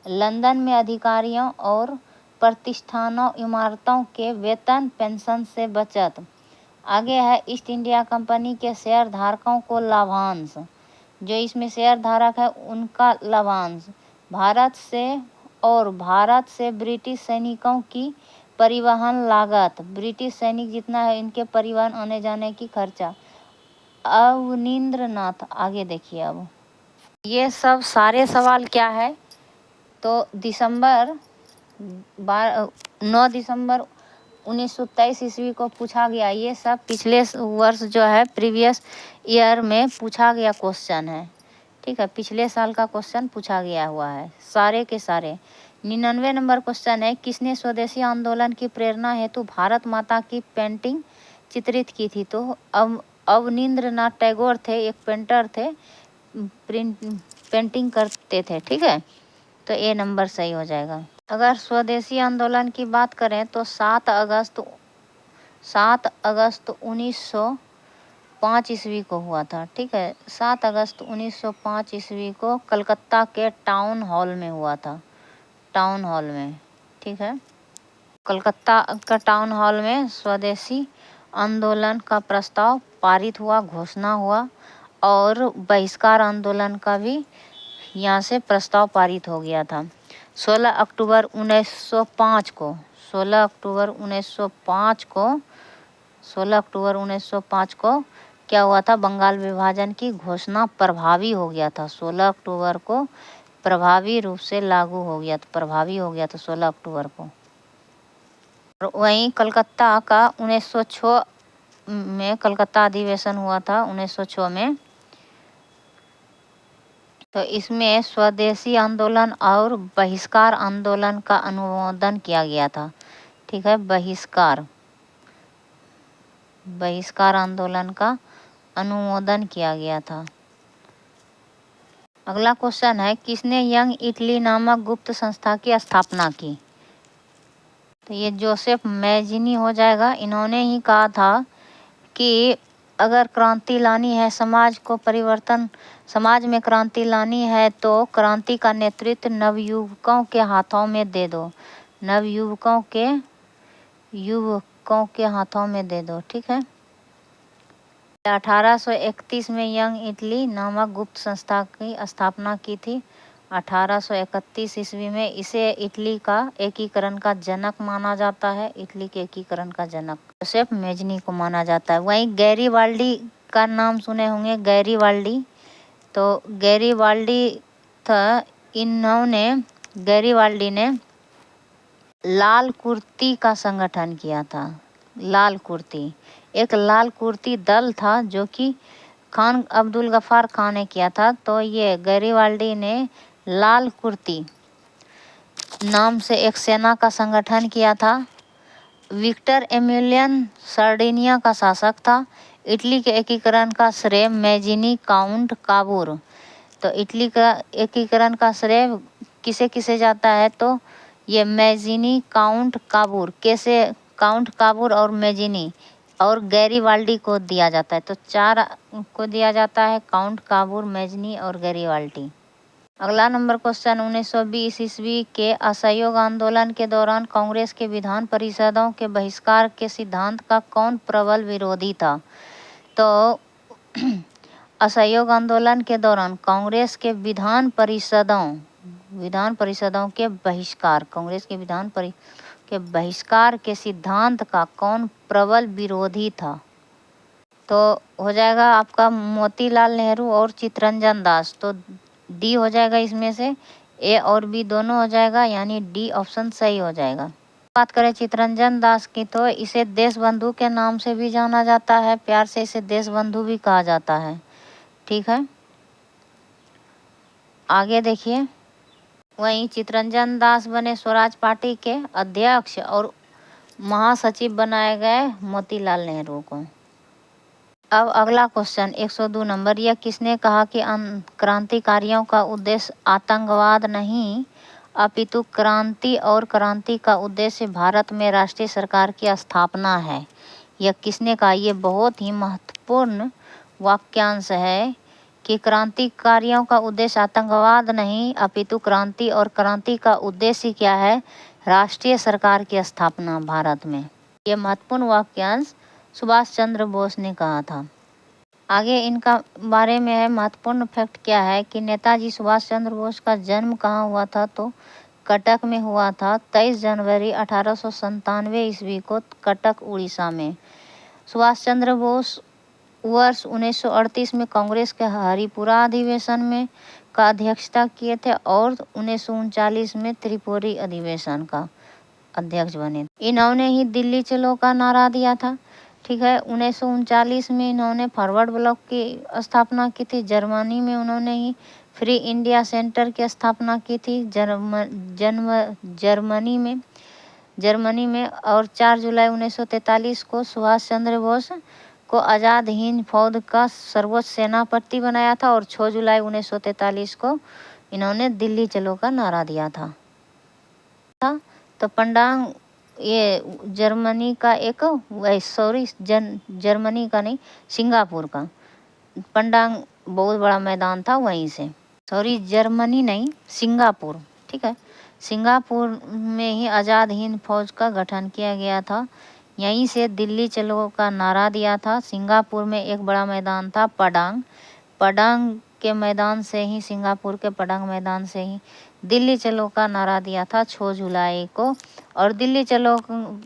लंदन में अधिकारियों और प्रतिष्ठानों इमारतों के वेतन पेंशन से बचत। आगे है ईस्ट इंडिया कंपनी के शेयर धारकों को लाभांश, जो इसमें शेयर धारक है उनका लाभांश। भारत से ब्रिटिश सैनिकों की परिवहन लागत, ब्रिटिश सैनिक जितना है इनके परिवहन आने जाने की खर्चा। अवनींद्रनाथ, आगे देखिए अब ये सब सारे सवाल क्या है, तो 9 दिसंबर 1923 ईस्वी को पूछा गया। ये सब पिछले वर्ष जो है प्रीवियस ईयर में पूछा गया क्वेश्चन है, ठीक है। पिछले साल का क्वेश्चन पूछा गया हुआ है सारे के सारे। 99 नंबर क्वेश्चन है, किसने स्वदेशी आंदोलन की प्रेरणा हेतु भारत माता की पेंटिंग चित्रित की थी? तो अवनींद्रनाथ टैगोर थे, एक पेंटर थे, पेंटिंग करते थे, ठीक है। तो ए नंबर सही हो जाएगा। अगर स्वदेशी आंदोलन की बात करें तो 7 अगस्त 1905 ईस्वी को हुआ था, ठीक है। 7 अगस्त 1905 ईस्वी को कलकत्ता के टाउन हॉल में हुआ था, टाउन हॉल में, ठीक है। कलकत्ता का टाउन हॉल में स्वदेशी आंदोलन का प्रस्ताव पारित हुआ, घोषणा हुआ, और बहिष्कार आंदोलन का भी यहाँ से प्रस्ताव पारित हो गया था। 16 अक्टूबर 1905 को क्या हुआ था? बंगाल विभाजन की घोषणा प्रभावी हो गया था। 16 अक्टूबर को प्रभावी रूप से लागू हो गया, प्रभावी हो गया था 16 अक्टूबर को। और वहीं कलकत्ता का 1906 में कलकत्ता अधिवेशन हुआ था 1906 में। तो इसमें स्वदेशी आंदोलन और बहिष्कार आंदोलन का अनुमोदन किया गया था, ठीक है। बहिष्कार आंदोलन का अनुमोदन किया गया था। अगला क्वेश्चन है, किसने यंग इटली नामक गुप्त संस्था की स्थापना की? तो ये जोसेफ मैजिनी हो जाएगा। इन्होंने ही कहा था कि अगर क्रांति लानी है, समाज में क्रांति लानी है तो क्रांति का नेतृत्व नवयुवकों के हाथों में दे दो, युवकों के हाथों में दे दो, ठीक है। 1831 में यंग इटली नामक गुप्त संस्था की स्थापना की थी। 1831 ईस्वी में इसे इटली का एकीकरण का जनक माना जाता है। इटली के एकीकरण का जनक जोसेफ मेजनी को माना जाता है। वहीं गैरीबाल्डी का नाम सुने होंगे, गैरीबाल्डी। तो गैरीबाल्डी था, गैरीबाल्डी ने लाल कुर्ती का संगठन किया था। लाल कुर्ती, एक लाल कुर्ती दल था जो कि खान अब्दुल गफ्फार खान ने किया था। तो ये गैरीबाल्डी ने लाल कुर्ती नाम से एक सेना का संगठन किया था। विक्टर एमिलियन सार्डिनिया का शासक था। इटली के एकीकरण का श्रेय मैजिनी काउंट काबूर। तो इटली का एकीकरण का श्रेय किसे किसे जाता है? तो ये मैजिनी, काउंट काबूर, कैसे काउंट काबूर और मैजिनी और गैरीबाल्डी को दिया जाता है। तो 4 को दिया जाता है, काउंट काबूर, मैजिनी और गैरीबाल्डी। अगला नंबर क्वेश्चन, 1920 ईस्वी के असहयोग आंदोलन के दौरान कांग्रेस के विधान परिषदों के बहिष्कार के सिद्धांत का कौन प्रबल विरोधी था? तो असहयोग आंदोलन के दौरान कांग्रेस के विधान परिषदों के बहिष्कार, कांग्रेस के विधान परिषद के बहिष्कार के सिद्धांत का कौन प्रबल विरोधी था? तो हो जाएगा आपका मोतीलाल नेहरू और चित्तरंजन दास। तो डी हो जाएगा, इसमें से ए और बी दोनों हो जाएगा, यानी डी ऑप्शन सही हो जाएगा। बात करें चित्तरंजन दास की, तो इसे देश बंधु के नाम से भी जाना जाता है, प्यार से इसे देश बंधु भी कहा जाता है। ठीक है, आगे देखिए। वहीं चित्तरंजन दास बने स्वराज पार्टी के अध्यक्ष और महासचिव बनाए गए मोतीलाल नेहरू को। अब अगला क्वेश्चन 102 नंबर, यह किसने कहा कि क्रांतिकारियों का उद्देश्य आतंकवाद नहीं अपितु क्रांति और क्रांति का उद्देश्य भारत में राष्ट्रीय सरकार की स्थापना है? यह किसने कहा? ये बहुत ही महत्वपूर्ण वाक्यांश है कि क्रांतिकारियों का उद्देश्य आतंकवाद नहीं अपितु क्रांति और क्रांति का उद्देश्य क्या है? राष्ट्रीय सरकार की स्थापना भारत में। ये महत्वपूर्ण वाक्यांश सुभाष चंद्र बोस ने कहा था। आगे इनका बारे में है महत्वपूर्ण फैक्ट क्या है कि नेताजी सुभाष चंद्र बोस का जन्म कहाँ हुआ था? तो कटक में हुआ था, 23 जनवरी 1897 ईस्वी को, कटक उड़ीसा में। सुभाष चंद्र बोस वर्ष 1938 में कांग्रेस के हरिपुरा अधिवेशन में का अध्यक्षता किए थे और 1939 में त्रिपुरी अधिवेशन का अध्यक्ष बने। इन्होंने ही दिल्ली चलो का नारा दिया था। ठीक है, 1939 में इन्होंने फॉरवर्ड ब्लॉक की स्थापना की थी। जर्मनी में उन्होंने ही फ्री इंडिया सेंटर की स्थापना की थी जर्मनी में। और 4 जुलाई 1943 को सुभाष चंद्र बोस को आज़ाद हिंद फौज का सर्वोच्च सेनापति बनाया था और 6 जुलाई 1943 को इन्होंने दिल्ली चलो का नारा दिया था। तो पंडांग ये जर्मनी का एक जर्मनी का नहीं, सिंगापुर का पंडांग बहुत बड़ा मैदान था, वहीं से। जर्मनी नहीं, सिंगापुर। ठीक है, सिंगापुर में ही आज़ाद हिंद फौज का गठन किया गया था। यहीं से दिल्ली चलो का नारा दिया था। सिंगापुर में एक बड़ा मैदान था, पडांग के मैदान से ही, सिंगापुर के पडांग मैदान से ही दिल्ली चलो का नारा दिया था 6 जुलाई को। और दिल्ली चलो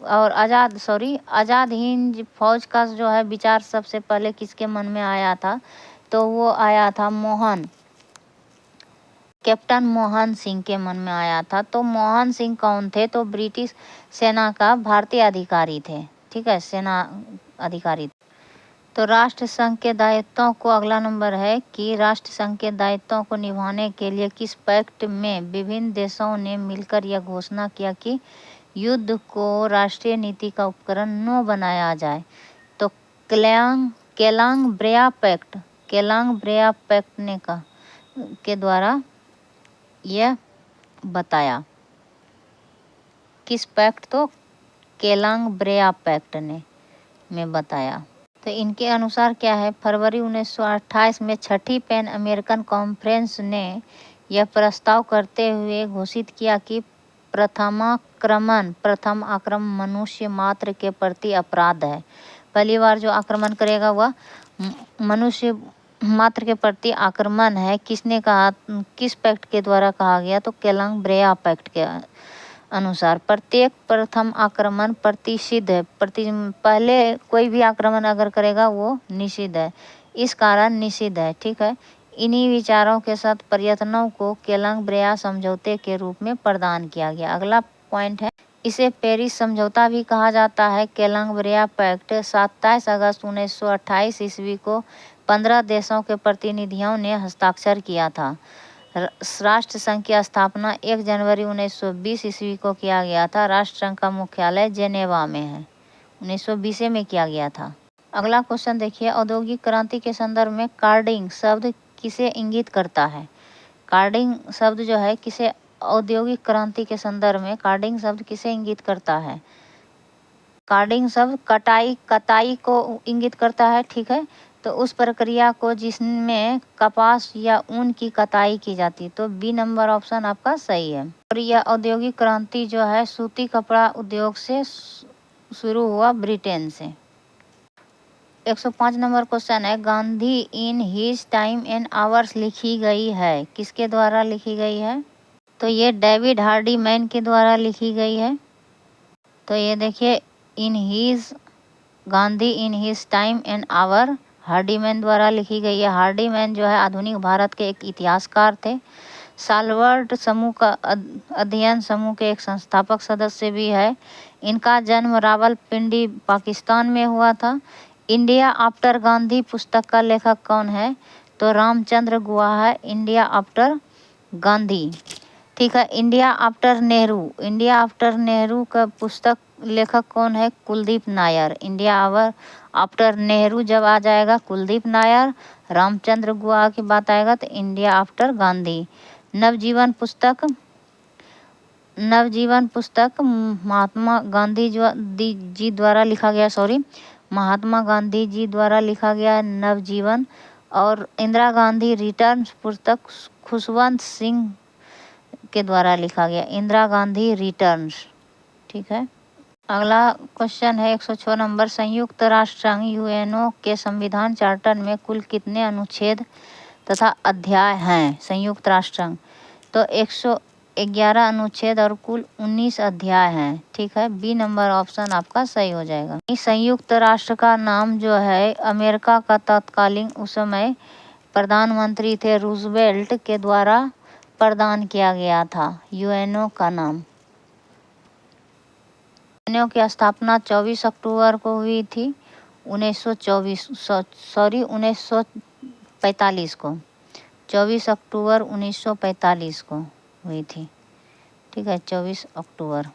और आज़ाद हिंद फौज का जो है विचार सबसे पहले किसके मन में आया था? तो वो आया था कैप्टन मोहन सिंह के मन में आया था। तो मोहन सिंह कौन थे? तो ब्रिटिश सेना का भारतीय अधिकारी थे। ठीक है, सेना अधिकारी। तो राष्ट्र संघ के दायित्वों को, अगला नंबर है कि राष्ट्र संघ के दायित्वों को निभाने के लिए किस पैक्ट में विभिन्न देशों ने मिलकर यह घोषणा किया कि युद्ध को राष्ट्रीय नीति का उपकरण न बनाया जाए? तो केलांग ब्रेया पैक्ट ने के द्वारा यह बताया। किस पैक्ट? तो केलांग ब्रेया पैक्ट में बताया। तो इनके अनुसार क्या है, फरवरी 1928 में छठी पैन अमेरिकन कॉन्फ्रेंस ने यह प्रस्ताव करते हुए घोषित किया कि प्रथम आक्रमण मनुष्य मात्र के प्रति अपराध है। पहली बार जो आक्रमण करेगा वह मनुष्य मात्र के प्रति आक्रमण है, किसने कहा, किस पैक्ट के द्वारा कहा गया, तो केलंग ब्रेया पैक्ट के अनुसार। प्रत्येक प्रथम आक्रमण प्रतिषिद्ध है, पहले कोई भी आक्रमण अगर करेगा वो निषिद्ध है, इस कारण निषिद्ध है। ठीक है, इन्हीं विचारों के साथ प्रयत्नों को केलंग ब्रेया समझौते के रूप में प्रदान किया गया। अगला पॉइंट है, इसे पेरिस समझौता भी कहा जाता है। केलंग ब्रेया पैक्ट 27 अगस्त 1928 ईस्वी को 15 देशों के प्रतिनिधियों ने हस्ताक्षर किया था। राष्ट्र संघ की स्थापना 1 जनवरी 1920 ईस्वी को किया गया था। राष्ट्र संघ का मुख्यालय जेनेवा में है, 1920 में किया गया था। अगला क्वेश्चन देखिए, औद्योगिक क्रांति के संदर्भ में कार्डिंग शब्द किसे इंगित करता है। कार्डिंग शब्द जो है किसे, औद्योगिक क्रांति के संदर्भ में कार्डिंग शब्द किसे इंगित करता है। कार्डिंग शब्द कटाई को इंगित करता है। ठीक है, तो उस प्रक्रिया को जिसमें कपास या ऊन की कटाई की जाती, तो बी नंबर ऑप्शन आपका सही है। और यह औद्योगिक क्रांति जो है सूती कपड़ा उद्योग से शुरू हुआ, ब्रिटेन से। 105 नंबर क्वेश्चन है, Gandhi in his time and hours लिखी गई है, किसके द्वारा लिखी गई है, तो ये डेविड हार्डी मैन के द्वारा लिखी गई है। तो ये देखिए, in his, Gandhi in his time and our, Hardiman द्वारा लिखी गई है। हार्डीमैन जो है आधुनिक भारत के एक इतिहासकार थे। सालवर्ट समूह का अध्ययन समूह के एक संस्थापक सदस्य भी है। इनका जन्म रावलपिंडी पाकिस्तान में हुआ था। इंडिया आफ्टर गांधी पुस्तक का लेखक कौन है, तो रामचंद्र गुहा है, इंडिया आफ्टर गांधी। ठीक है, India after Nehru, India after Nehru का पुस्तक लेखक कौन है, कुलदीप नायर। इंडिया आफ्टर नेहरू जब आ जाएगा कुलदीप नायर, रामचंद्र गुहा की बात आएगा तो इंडिया आफ्टर गांधी। नवजीवन पुस्तक महात्मा गांधी जी द्वारा लिखा गया, महात्मा गांधी जी द्वारा लिखा गया नवजीवन। और इंदिरा गांधी रिटर्न्स पुस्तक खुशवंत सिंह के द्वारा लिखा गया, इंदिरा गांधी रिटर्न्स। ठीक है, अगला क्वेश्चन है 106 नंबर, संयुक्त राष्ट्र संघ यूएनओ के संविधान चार्टर में कुल कितने अनुच्छेद तथा अध्याय हैं। संयुक्त राष्ट्र संघ तो 111 अनुच्छेद और कुल 19 अध्याय हैं। ठीक है, बी नंबर ऑप्शन आपका सही हो जाएगा। संयुक्त राष्ट्र का नाम जो है अमेरिका का तत्कालीन उस समय प्रधानमंत्री थे रूजवेल्ट के द्वारा प्रदान किया गया था यूएनओ का नाम। यूएनओ की स्थापना 24 अक्टूबर को हुई थी 1945 को, 24 अक्टूबर 1945 को हुई थी। ठीक है, 24 अक्टूबर।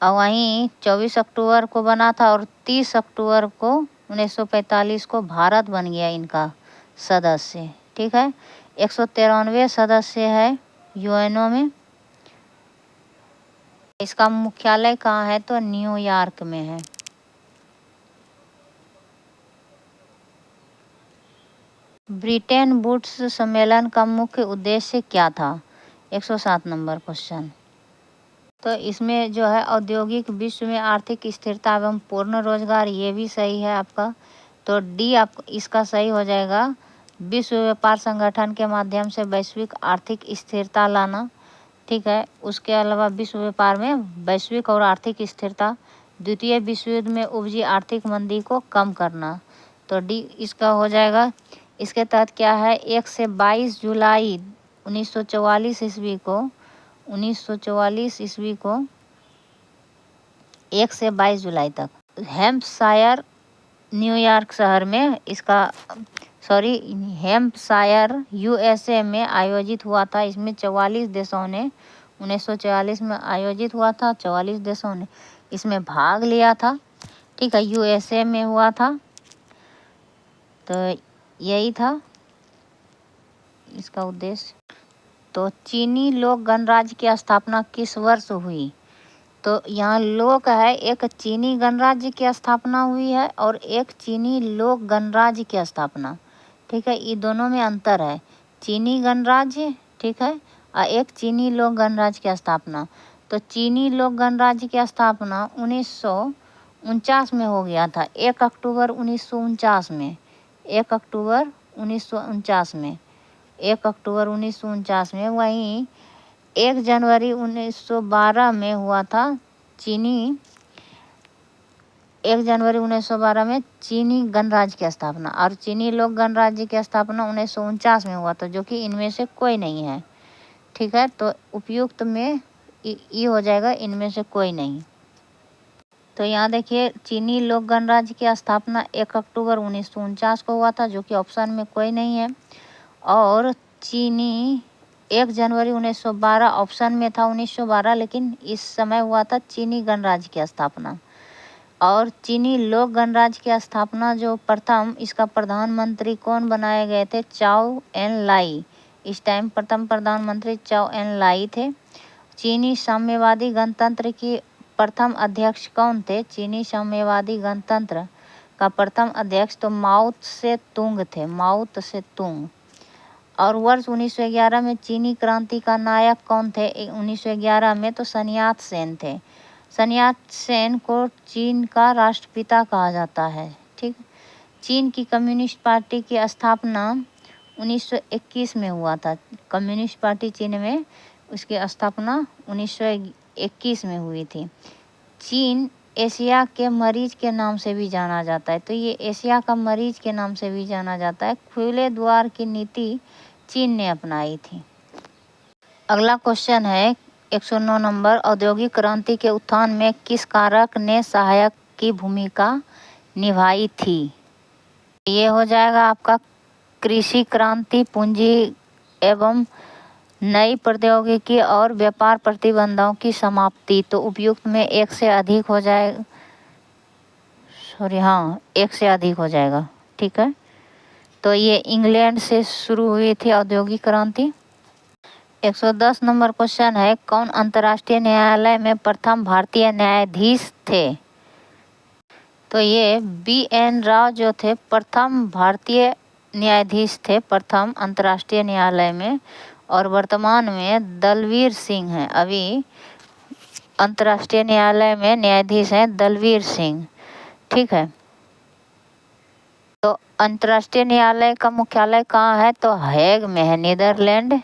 और वहीं 24 अक्टूबर को बना था और 30 अक्टूबर को 1945 को भारत बन गया इनका सदस्य। ठीक है, 193 सदस्य है यूएनओ में। इसका मुख्यालय कहाँ है, तो न्यूयॉर्क में है। ब्रिटेन वुड्स सम्मेलन का मुख्य उद्देश्य क्या था, 107 नंबर क्वेश्चन। तो इसमें जो है औद्योगिक विश्व में आर्थिक स्थिरता एवं पूर्ण रोजगार, ये भी सही है आपका। तो डी आप इसका सही हो जाएगा, विश्व व्यापार संगठन के माध्यम से वैश्विक आर्थिक स्थिरता लाना। ठीक है, उसके अलावा विश्व व्यापार में वैश्विक और आर्थिक स्थिरता, द्वितीय विश्व युद्ध में उपजी आर्थिक मंदी को कम करना। तो डी इसका हो जाएगा। इसके तहत क्या है, 1 से 22 जुलाई 1944 ईस्वी को 1 से 22 जुलाई तक हैम्पशायर न्यूयॉर्क शहर में हैम्पशायर यूएसए में आयोजित हुआ था। इसमें 44 देशों ने 1944 में आयोजित हुआ था, 44 देशों ने इसमें भाग लिया था। ठीक है, यूएसए में हुआ था। तो यही था इसका उद्देश्य। तो चीनी लोक गणराज्य की स्थापना किस वर्ष हुई, तो यहाँ लोक है, एक चीनी गणराज्य की स्थापना हुई है और एक चीनी लोक गणराज्य की स्थापना। ठीक है, ये दोनों में अंतर है, चीनी गणराज्य, ठीक है, और एक चीनी लोक गणराज्य की स्थापना। तो चीनी लोक गणराज्य की स्थापना 1949 में हो गया था, 1 अक्टूबर 1949 में, 1 अक्टूबर 1949 में, 1 अक्टूबर 1949 में। वहीं 1 जनवरी 1912 में हुआ था चीनी, 1 जनवरी 1912 में चीनी गणराज्य की स्थापना, और चीनी लोक गणराज्य की स्थापना 1949 में हुआ था, जो कि इनमें से कोई नहीं है। ठीक है, तो उपयुक्त में ये हो जाएगा, इनमें से कोई नहीं। तो यहाँ देखिए, चीनी लोक गणराज्य की स्थापना 1 अक्टूबर 1949 को हुआ था, जो कि ऑप्शन में कोई नहीं है। और चीनी 1 जनवरी 1912 ऑप्शन में था 1912, लेकिन इस समय हुआ था चीनी गणराज्य की स्थापना। और चीनी लोक गणराज्य की स्थापना जो प्रथम, इसका प्रधानमंत्री कौन बनाए गए थे? चाओ एन लाई। इस टाइम प्रथम प्रधानमंत्री चाओ एन लाई थे। चीनी साम्यवादी गणतंत्र की प्रथम अध्यक्ष कौन थे? चीनी साम्यवादी गणतंत्र का प्रथम अध्यक्ष तो माओ से तुंग थे, माओ से तुंग। और वर्ष 1911 में चीनी क्रांति का नायक कौन थे? 1911 में तो sun यat-सेन थे। sun यat-सेन को चीन का राष्ट्रपिता कहा जाता है। ठीक, चीन की कम्युनिस्ट पार्टी की स्थापना 1921 में हुआ था। कम्युनिस्ट पार्टी चीन में, उसकी स्थापना 1921 में हुई थी। चीन एशिया के मरीज के नाम से भी जाना जाता है, तो ये एशिया का मरीज के नाम से भी जाना जाता है। खुले द्वार की नीति चीन ने अपनाई थी। अगला क्वेश्चन है 109 नंबर, औद्योगिक क्रांति के उत्थान में किस कारक ने सहायक की भूमिका निभाई थी? ये हो जाएगा आपका कृषि क्रांति, पूंजी एवं नई प्रौद्योगिकी और व्यापार प्रतिबंधों की समाप्ति। तो उपयुक्त में 1 से अधिक हो जाएगा, सॉरी हाँ 1 से अधिक हो जाएगा। ठीक है, तो ये इंग्लैंड से शुरू हुई थी औद्योगिक क्रांति। 110 नंबर क्वेश्चन है, कौन अंतर्राष्ट्रीय न्यायालय में प्रथम भारतीय न्यायाधीश थे? तो ये BN राव जो थे प्रथम भारतीय न्यायाधीश थे, प्रथम अंतर्राष्ट्रीय न्यायालय में। और वर्तमान में दलवीर सिंह हैं, अभी अंतर्राष्ट्रीय न्यायालय में न्यायाधीश हैं दलवीर सिंह। ठीक है, तो अंतर्राष्ट्रीय न्यायालय का मुख्यालय कहाँ है? तो हेग में है, नीदरलैंड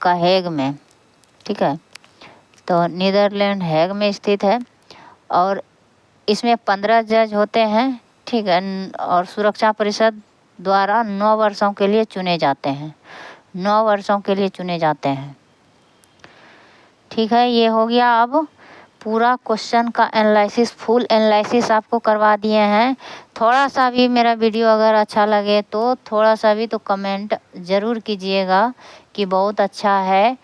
का हेग में। ठीक है, तो नीदरलैंड हेग में स्थित है। और इसमें 15 जज होते हैं। ठीक है, और सुरक्षा परिषद द्वारा 9 वर्षों के लिए चुने जाते हैं, 9 वर्षों के लिए चुने जाते हैं। ठीक है, ये हो गया। अब पूरा क्वेश्चन का एनालिसिस, फुल एनालिसिस आपको करवा दिए हैं। थोड़ा सा भी मेरा वीडियो अगर अच्छा लगे तो थोड़ा सा भी तो कमेंट ज़रूर कीजिएगा कि बहुत अच्छा है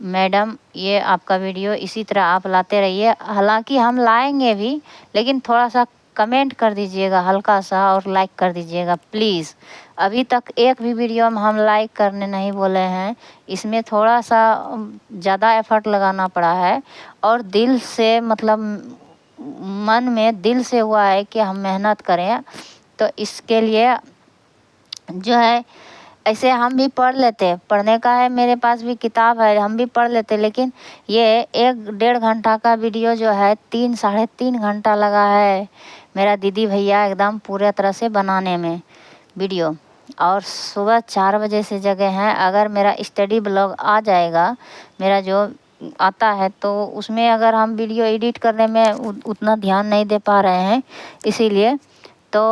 मैडम, ये आपका वीडियो इसी तरह आप लाते रहिए। हालांकि हम लाएंगे भी, लेकिन थोड़ा सा कमेंट कर दीजिएगा हल्का सा, और लाइक कर दीजिएगा प्लीज़। अभी तक एक भी वीडियो में हम लाइक करने नहीं बोले हैं, इसमें थोड़ा सा ज़्यादा एफर्ट लगाना पड़ा है। और दिल से, मतलब मन में दिल से हुआ है कि हम मेहनत करें, तो इसके लिए जो है, ऐसे हम भी पढ़ लेते, पढ़ने का है, मेरे पास भी किताब है, हम भी पढ़ लेते। लेकिन ये 1-1.5 घंटा का वीडियो जो है 3-3.5 घंटा लगा है मेरा दीदी भैया एकदम पूरे तरह से बनाने में वीडियो। और सुबह 4 बजे से जगे हैं। अगर मेरा स्टडी ब्लॉग आ जाएगा, मेरा जो आता है, तो उसमें अगर हम वीडियो एडिट करने में उतना ध्यान नहीं दे पा रहे हैं, इसीलिए तो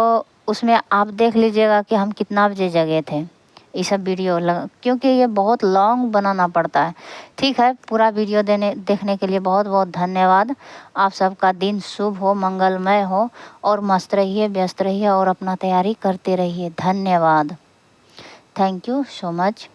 उसमें आप देख लीजिएगा कि हम कितना बजे जगे थे। ये सब वीडियो क्योंकि ये बहुत लॉन्ग बनाना पड़ता है। ठीक है, पूरा वीडियो देखने के लिए बहुत बहुत धन्यवाद। आप सबका दिन शुभ हो, मंगलमय हो, और मस्त रहिए, व्यस्त रहिए, और अपना तैयारी करते रहिए। धन्यवाद, थैंक यू सो मच।